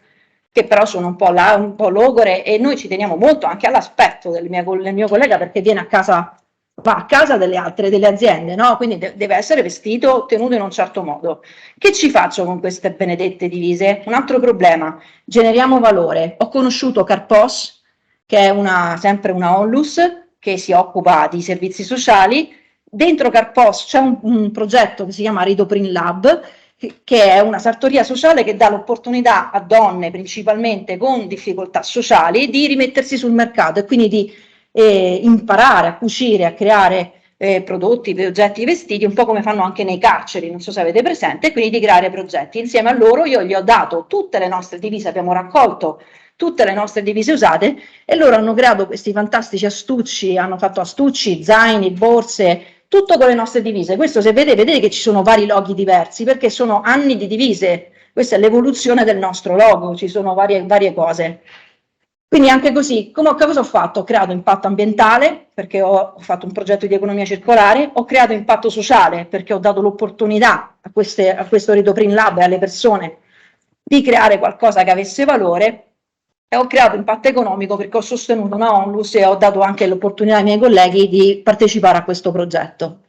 che però sono un po' logore, e noi ci teniamo molto anche all'aspetto del mio collega, perché viene a casa, va a casa delle aziende, no? Quindi deve essere vestito, tenuto in un certo modo. Che ci faccio con queste benedette divise? Un altro problema, generiamo valore. Ho conosciuto Carpos, che è sempre una onlus, che si occupa di servizi sociali. Dentro Carpos c'è un progetto che si chiama Ridoprin Lab, che è una sartoria sociale che dà l'opportunità a donne principalmente con difficoltà sociali di rimettersi sul mercato e quindi di imparare a cucire, a creare prodotti, oggetti, vestiti, un po' come fanno anche nei carceri, non so se avete presente, e quindi di creare progetti. Insieme a loro io gli ho dato tutte le nostre divise, abbiamo raccolto tutte le nostre divise usate e loro hanno creato questi fantastici astucci, hanno fatto astucci, zaini, borse, tutto con le nostre divise. Questo, se vedete che ci sono vari loghi diversi perché sono anni di divise, questa è l'evoluzione del nostro logo, ci sono varie cose. Quindi anche così, cosa ho fatto? Ho creato impatto ambientale perché ho fatto un progetto di economia circolare, ho creato impatto sociale perché ho dato l'opportunità a questo Ridoprin Lab e alle persone di creare qualcosa che avesse valore, e ho creato impatto economico perché ho sostenuto una onlus e ho dato anche l'opportunità ai miei colleghi di partecipare a questo progetto.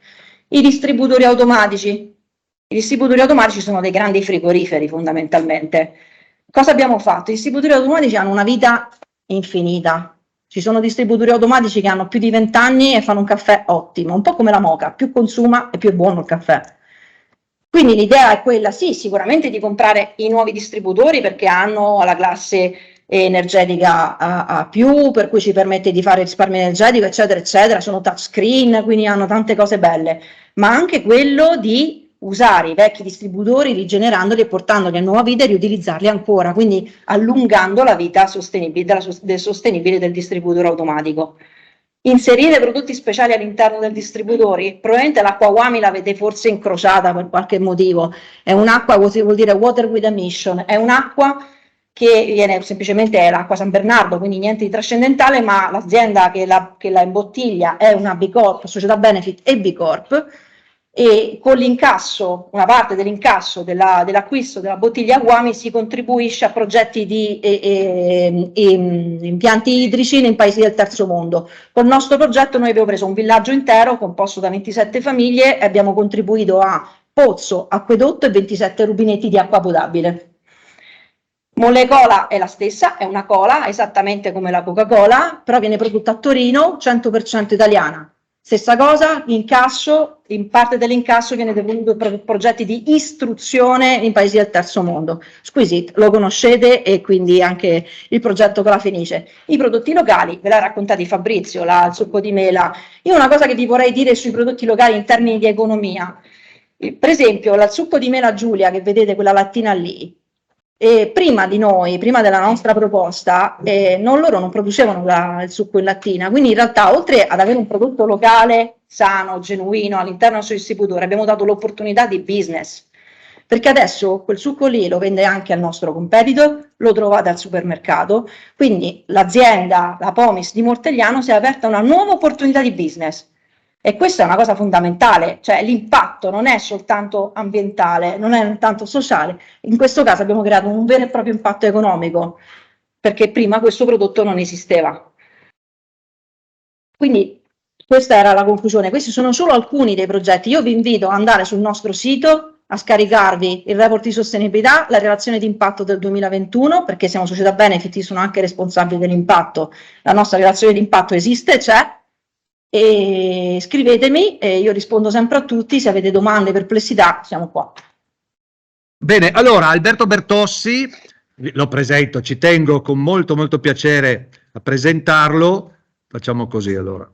I distributori automatici sono dei grandi frigoriferi fondamentalmente. Cosa abbiamo fatto? I distributori automatici hanno una vita infinita. Ci sono distributori automatici che hanno più di 20 anni e fanno un caffè ottimo, un po' come la moka, più consuma e più è buono il caffè. Quindi l'idea è quella, sì, sicuramente di comprare i nuovi distributori perché hanno la classe energetica a più, per cui ci permette di fare risparmio energetico, eccetera, eccetera, sono touchscreen, quindi hanno tante cose belle, ma anche quello di usare i vecchi distributori, rigenerandoli e portandoli a nuova vita e riutilizzarli ancora, quindi allungando la vita sostenibile del distributore automatico. Inserire prodotti speciali all'interno del distributori, probabilmente l'acqua Wami l'avete forse incrociata per qualche motivo, è un'acqua, vuol dire water with a mission, è un'acqua che viene semplicemente, è l'acqua San Bernardo, quindi niente di trascendentale, ma l'azienda che la imbottiglia è una B Corp, società benefit e B Corp, e con l'incasso, una parte dell'incasso dell'acquisto della bottiglia Guami si contribuisce a progetti di impianti idrici nei paesi del terzo mondo. Col nostro progetto noi abbiamo preso un villaggio intero composto da 27 famiglie e abbiamo contribuito a pozzo, acquedotto e 27 rubinetti di acqua potabile. Molecola è la stessa, è una cola, esattamente come la Coca-Cola, però viene prodotta a Torino, 100% italiana. Stessa cosa, l'incasso, in parte dell'incasso viene devoluto per progetti di istruzione in paesi del terzo mondo. Squisite, lo conoscete e quindi anche il progetto con la Fenice. I prodotti locali, ve l'ha raccontati Fabrizio, il succo di mela. Io una cosa che vi vorrei dire sui prodotti locali in termini di economia, per esempio il succo di mela Giulia, che vedete quella lattina lì, prima di noi, prima della nostra proposta, loro non producevano il succo in lattina, quindi in realtà oltre ad avere un prodotto locale, sano, genuino all'interno del suo distributore, abbiamo dato l'opportunità di business, perché adesso quel succo lì lo vende anche al nostro competitor, lo trovate al supermercato, quindi l'azienda, la Pomis di Mortegliano, si è aperta una nuova opportunità di business. E questa è una cosa fondamentale, cioè l'impatto non è soltanto ambientale, non è soltanto sociale, in questo caso abbiamo creato un vero e proprio impatto economico, perché prima questo prodotto non esisteva. Quindi questa era la conclusione. Questi sono solo alcuni dei progetti. Io vi invito ad andare sul nostro sito a scaricarvi il report di sostenibilità, la relazione di impatto del 2021, perché siamo società benefit, sono anche responsabili dell'impatto. La nostra relazione di impatto esiste, c'è, e scrivetemi e io rispondo sempre a tutti. Se avete domande, perplessità, siamo qua. Bene, allora Alberto Bertossi, lo presento, ci tengo con molto piacere a presentarlo. Facciamo così allora.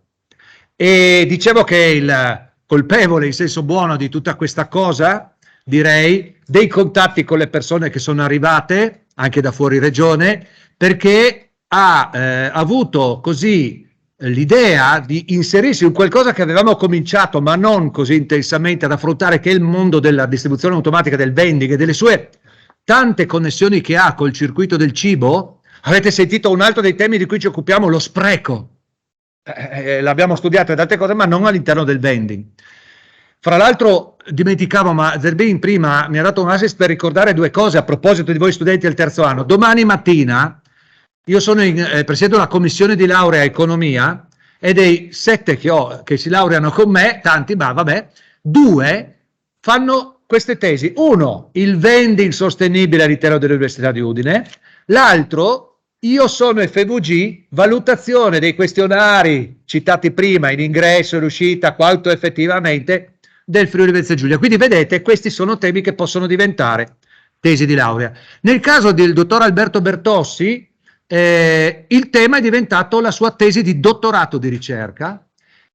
E dicevo che il colpevole in senso buono di tutta questa cosa, direi, dei contatti con le persone che sono arrivate anche da fuori regione, perché ha avuto così l'idea di inserirsi in qualcosa che avevamo cominciato, ma non così intensamente, ad affrontare, che è il mondo della distribuzione automatica, del vending e delle sue tante connessioni che ha col circuito del cibo. Avete sentito un altro dei temi di cui ci occupiamo, lo spreco. L'abbiamo studiato ed altre cose, ma non all'interno del vending. Fra l'altro dimenticavo, ma Zerbin prima mi ha dato un assist per ricordare due cose a proposito di voi studenti del terzo anno. Domani mattina io sono presiedo la commissione di laurea economia, e dei 7 che si laureano con me, tanti, ma vabbè, 2 fanno queste tesi. Uno, il vending sostenibile all'interno dell'Università di Udine. L'altro, io sono FVG, valutazione dei questionari citati prima in ingresso e uscita, quanto effettivamente del Friuli Venezia Giulia. Quindi vedete, questi sono temi che possono diventare tesi di laurea. Nel caso del dottor Alberto Bertossi, il tema è diventato la sua tesi di dottorato di ricerca,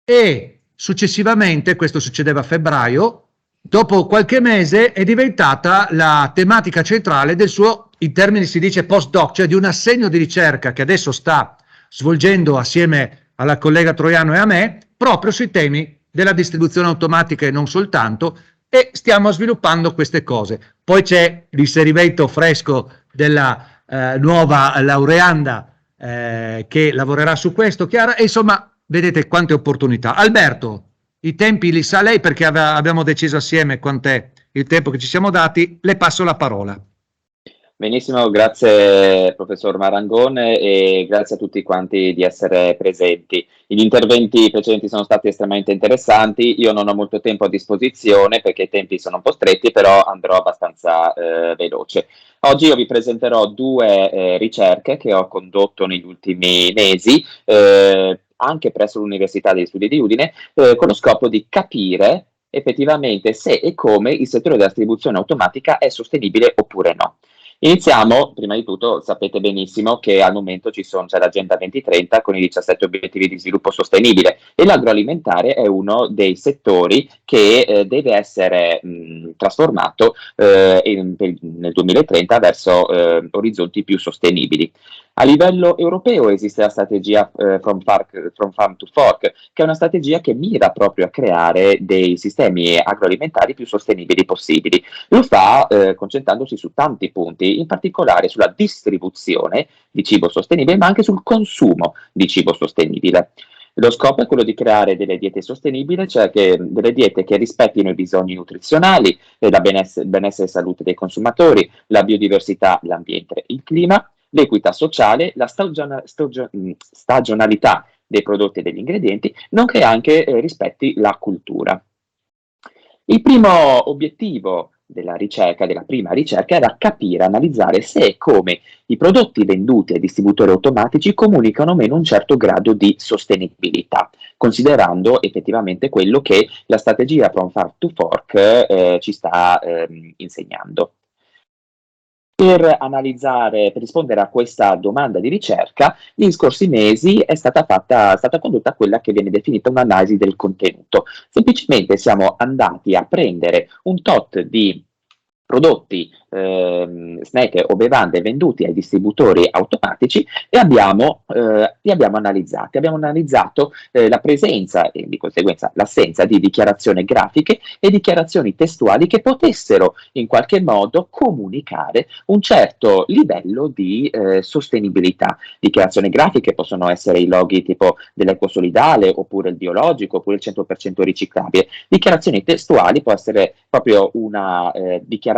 e successivamente, questo succedeva a febbraio, dopo qualche mese è diventata la tematica centrale del suo, in termini si dice postdoc, cioè di un assegno di ricerca che adesso sta svolgendo assieme alla collega Troiano e a me, proprio sui temi della distribuzione automatica e non soltanto, e stiamo sviluppando queste cose. Poi c'è l'inserimento fresco della nuova laureanda che lavorerà su questo, Chiara, e insomma vedete quante opportunità. Alberto, i tempi li sa lei, perché abbiamo deciso assieme quant'è il tempo che ci siamo dati. Le passo la parola. Benissimo, grazie professor Marangone e grazie a tutti quanti di essere presenti. Gli interventi precedenti sono stati estremamente interessanti. Io non ho molto tempo a disposizione perché i tempi sono un po' stretti, però andrò abbastanza veloce. Oggi io vi presenterò 2 ricerche che ho condotto negli ultimi mesi, anche presso l'Università degli Studi di Udine, con lo scopo di capire effettivamente se e come il settore della distribuzione automatica è sostenibile oppure no. Iniziamo, prima di tutto sapete benissimo che al momento c'è l'Agenda 2030 con i 17 obiettivi di sviluppo sostenibile, e l'agroalimentare è uno dei settori che deve essere trasformato nel 2030 verso orizzonti più sostenibili. A livello europeo esiste la strategia From Farm to Fork, che è una strategia che mira proprio a creare dei sistemi agroalimentari più sostenibili possibili. Lo fa concentrandosi su tanti punti, in particolare sulla distribuzione di cibo sostenibile, ma anche sul consumo di cibo sostenibile. Lo scopo è quello di creare delle diete sostenibili, cioè delle diete che rispettino i bisogni nutrizionali, la benessere e salute dei consumatori, la biodiversità, l'ambiente, il clima, l'equità sociale, la stagionalità dei prodotti e degli ingredienti, nonché anche rispetti la cultura. Il primo obiettivo della prima ricerca, era capire, analizzare se e come i prodotti venduti ai distributori automatici comunicano o meno un certo grado di sostenibilità, considerando effettivamente quello che la strategia From Farm to Fork ci sta insegnando. Per rispondere a questa domanda di ricerca, negli scorsi mesi è stata condotta quella che viene definita un'analisi del contenuto. Semplicemente siamo andati a prendere un tot di prodotti, snack o bevande venduti ai distributori automatici e li abbiamo analizzati. Abbiamo analizzato la presenza e di conseguenza l'assenza di dichiarazioni grafiche e dichiarazioni testuali che potessero in qualche modo comunicare un certo livello di sostenibilità. Dichiarazioni grafiche possono essere i loghi tipo dell'equo solidale, oppure il biologico, oppure il 100% riciclabile. Dichiarazioni testuali può essere proprio una dichiarazione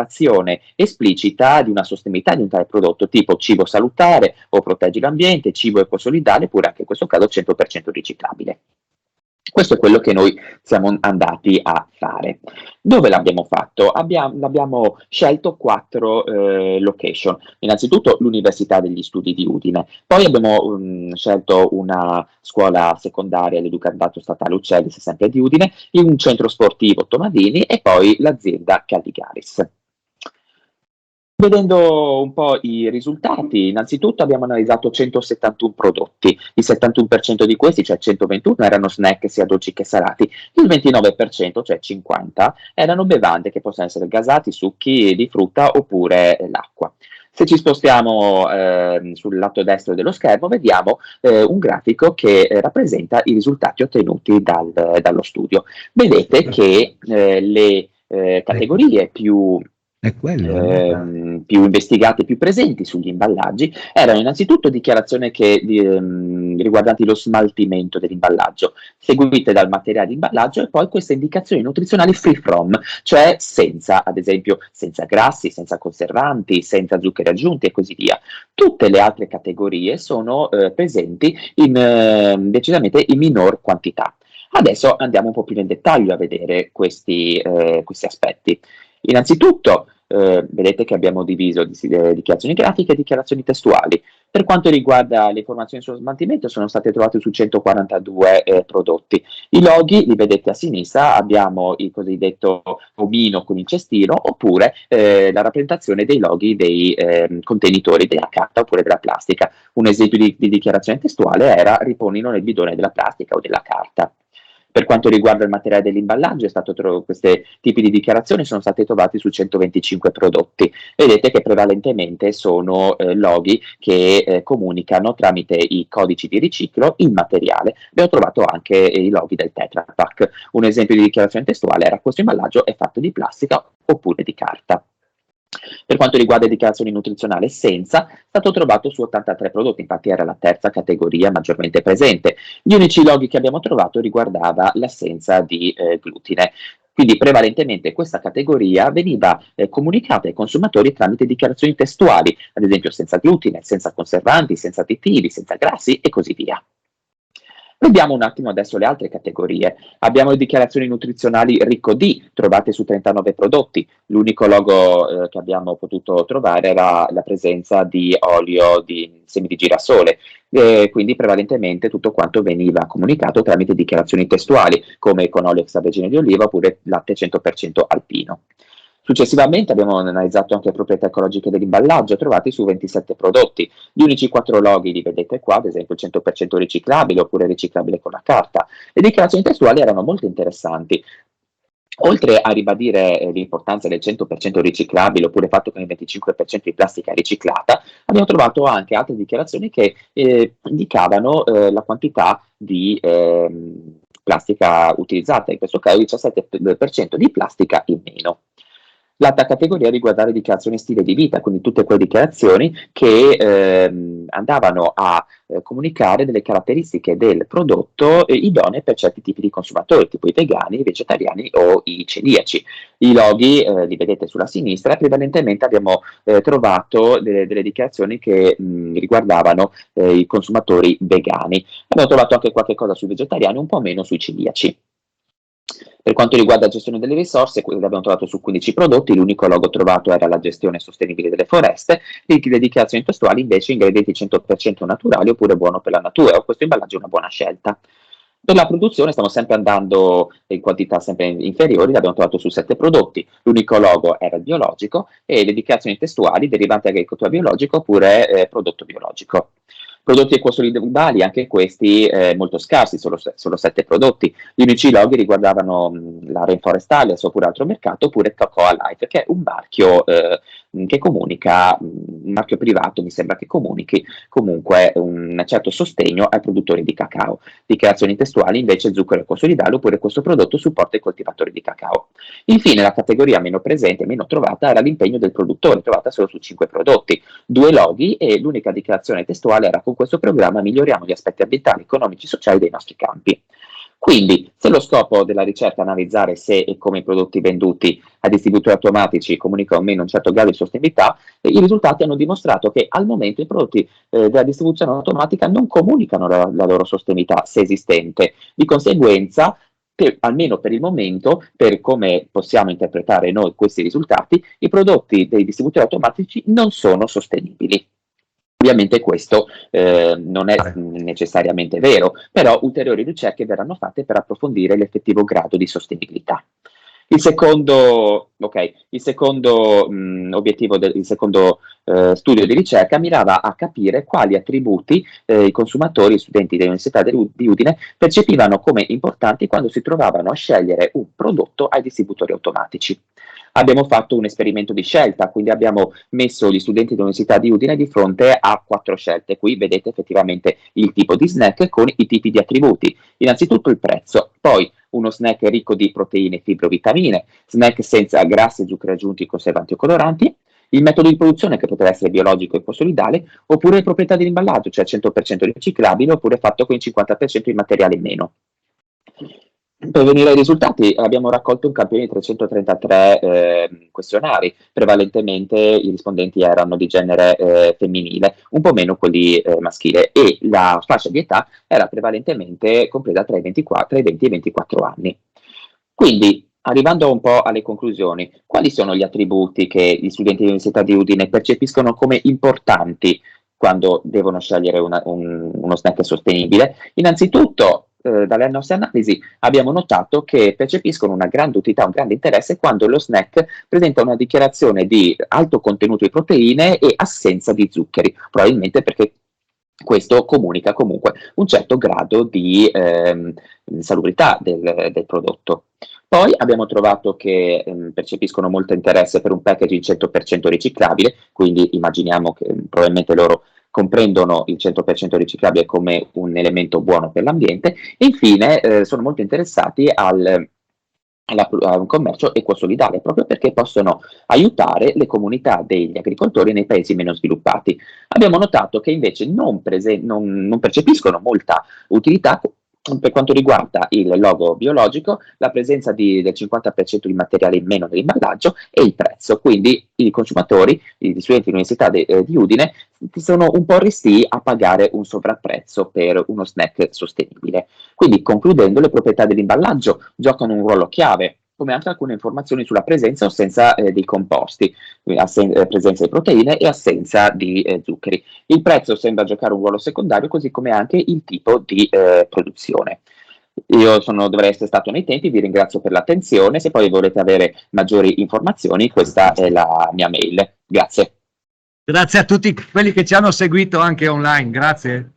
esplicita di una sostenibilità di un tale prodotto, tipo cibo salutare o proteggi l'ambiente, cibo ecosolidale, oppure anche in questo caso 100% riciclabile. Questo è quello che noi siamo andati a fare. Dove l'abbiamo fatto? Abbiamo scelto 4 location. Innanzitutto l'Università degli Studi di Udine, poi abbiamo scelto una scuola secondaria, l'Educandato Statale Uccelli, sempre di Udine, un centro sportivo Tomadini e poi l'azienda Calligaris. Vedendo un po' i risultati, innanzitutto abbiamo analizzato 171 prodotti, il 71% di questi, cioè 121, erano snack sia dolci che salati, il 29%, cioè 50, erano bevande che possono essere gasati, succhi di frutta oppure l'acqua. Se ci spostiamo sul lato destro dello schermo, vediamo un grafico che rappresenta i risultati ottenuti dallo studio. Vedete che le categorie più investigate, più presenti sugli imballaggi erano innanzitutto dichiarazioni riguardanti lo smaltimento dell'imballaggio, seguite dal materiale di imballaggio e poi queste indicazioni nutrizionali free from, cioè senza, ad esempio, senza grassi, senza conservanti, senza zuccheri aggiunti e così via. Tutte le altre categorie sono presenti decisamente in minor quantità. Adesso andiamo un po' più nel dettaglio a vedere questi aspetti. Innanzitutto, vedete che abbiamo diviso dichiarazioni grafiche e dichiarazioni testuali. Per quanto riguarda le informazioni sullo smaltimento, sono state trovate su 142 prodotti. I loghi li vedete a sinistra, abbiamo il cosiddetto omino con il cestino, oppure la rappresentazione dei loghi dei contenitori della carta oppure della plastica. Un esempio di dichiarazione testuale era riponilo nel bidone della plastica o della carta. Per quanto riguarda il materiale dell'imballaggio, questi tipi di dichiarazioni sono stati trovati su 125 prodotti. Vedete che prevalentemente sono loghi che comunicano tramite i codici di riciclo il materiale. Abbiamo trovato anche i loghi del Tetra Pak. Un esempio di dichiarazione testuale era: questo imballaggio è fatto di plastica oppure di carta. Per quanto riguarda le dichiarazioni nutrizionali senza, è stato trovato su 83 prodotti, infatti era la terza categoria maggiormente presente. Gli unici loghi che abbiamo trovato riguardava l'assenza di glutine. Quindi prevalentemente questa categoria veniva comunicata ai consumatori tramite dichiarazioni testuali, ad esempio senza glutine, senza conservanti, senza additivi, senza grassi e così via. Vediamo un attimo adesso le altre categorie. Abbiamo le dichiarazioni nutrizionali ricco di, trovate su 39 prodotti. L'unico logo che abbiamo potuto trovare era la presenza di olio di semi di girasole, quindi prevalentemente tutto quanto veniva comunicato tramite dichiarazioni testuali, come con olio extravergine di oliva oppure latte 100% alpino. Successivamente abbiamo analizzato anche le proprietà ecologiche dell'imballaggio, trovati su 27 prodotti. Gli unici 4 loghi li vedete qua, ad esempio il 100% riciclabile oppure riciclabile con la carta. Le dichiarazioni testuali erano molto interessanti. Oltre a ribadire l'importanza del 100% riciclabile oppure fatto con il 25% di plastica riciclata, abbiamo trovato anche altre dichiarazioni che indicavano la quantità di plastica utilizzata, in questo caso il 17% di plastica in meno. L'altra categoria riguarda le dichiarazioni stile di vita, quindi tutte quelle dichiarazioni che andavano a comunicare delle caratteristiche del prodotto idonee per certi tipi di consumatori, tipo i vegani, i vegetariani o i celiaci. I loghi li vedete sulla sinistra, prevalentemente abbiamo trovato delle dichiarazioni che riguardavano i consumatori vegani. Abbiamo trovato anche qualche cosa sui vegetariani, un po' meno sui celiaci. Per quanto riguarda la gestione delle risorse, l'abbiamo trovato su 15 prodotti, l'unico logo trovato era la gestione sostenibile delle foreste, le dichiarazioni testuali invece ingredienti 100% naturali oppure buono per la natura, questo imballaggio è una buona scelta. Per la produzione stiamo sempre andando in quantità sempre inferiori, l'abbiamo trovato su 7 prodotti, l'unico logo era il biologico e le dichiarazioni testuali derivanti agricoltura biologica oppure prodotto biologico. Prodotti ecosolidali, anche questi molto scarsi, solo 7 prodotti. Gli unici loghi riguardavano la Rainforest oppure altro mercato, oppure Cocoa Life, che è un marchio che comunica, un marchio privato, mi sembra che comunichi comunque un certo sostegno ai produttori di cacao. Dichiarazioni testuali invece zucchero ecosolidale, oppure questo prodotto supporta i coltivatori di cacao. Infine la categoria meno presente, meno trovata, era l'impegno del produttore, trovata solo su 5 prodotti, 2 loghi e l'unica dichiarazione testuale era: con questo programma miglioriamo gli aspetti ambientali, economici e sociali dei nostri campi. Quindi, se lo scopo della ricerca è analizzare se e come i prodotti venduti a distributori automatici comunicano o meno un certo grado di sostenibilità, i risultati hanno dimostrato che al momento i prodotti della distribuzione automatica non comunicano la loro sostenibilità, se esistente. Di conseguenza, almeno per il momento, per come possiamo interpretare noi questi risultati, i prodotti dei distributori automatici non sono sostenibili. Ovviamente questo non è necessariamente vero, però ulteriori ricerche verranno fatte per approfondire l'effettivo grado di sostenibilità. Il secondo obiettivo il secondo studio di ricerca mirava a capire quali attributi i consumatori, gli studenti dell'Università di Udine percepivano come importanti quando si trovavano a scegliere un prodotto ai distributori automatici. Abbiamo fatto un esperimento di scelta, quindi abbiamo messo gli studenti dell'Università di Udine di fronte a 4 scelte. Qui vedete effettivamente il tipo di snack con i tipi di attributi. Innanzitutto il prezzo, poi uno snack ricco di proteine, fibre o vitamine, snack senza grassi, zuccheri aggiunti, conservanti o coloranti, il metodo di produzione che poteva essere biologico e fossolidale, oppure le proprietà dell'imballaggio, cioè 100% riciclabile oppure fatto con il 50% di materiale in meno. Per venire ai risultati, abbiamo raccolto un campione di 333 questionari, prevalentemente i rispondenti erano di genere femminile, un po' meno quelli maschile, e la fascia di età era prevalentemente compresa tra i 20 e i 24 anni. Quindi, arrivando un po' alle conclusioni, quali sono gli attributi che gli studenti dell'Università di Udine percepiscono come importanti quando devono scegliere uno snack sostenibile? Innanzitutto, dalle nostre analisi abbiamo notato che percepiscono una grande utilità, un grande interesse quando lo snack presenta una dichiarazione di alto contenuto di proteine e assenza di zuccheri, probabilmente perché questo comunica comunque un certo grado di salubrità del prodotto. Poi abbiamo trovato che percepiscono molto interesse per un packaging 100% riciclabile, quindi immaginiamo che probabilmente loro comprendono il 100% riciclabile come un elemento buono per l'ambiente, e infine sono molto interessati a un commercio ecosolidale, proprio perché possono aiutare le comunità degli agricoltori nei paesi meno sviluppati. Abbiamo notato che invece non percepiscono molta utilità per quanto riguarda il logo biologico, la presenza del 50% di materiale in meno nell'imballaggio e il prezzo. Quindi i consumatori, gli studenti dell'Università di Udine, sono un po' restii a pagare un sovrapprezzo per uno snack sostenibile. Quindi, concludendo, le proprietà dell'imballaggio giocano un ruolo chiave, come anche alcune informazioni sulla presenza o assenza dei composti, presenza di proteine e assenza di zuccheri. Il prezzo sembra giocare un ruolo secondario, così come anche il tipo di produzione. Io dovrei essere stato nei tempi, vi ringrazio per l'attenzione. Se poi volete avere maggiori informazioni, questa è la mia mail. Grazie. Grazie a tutti quelli che ci hanno seguito anche online, grazie.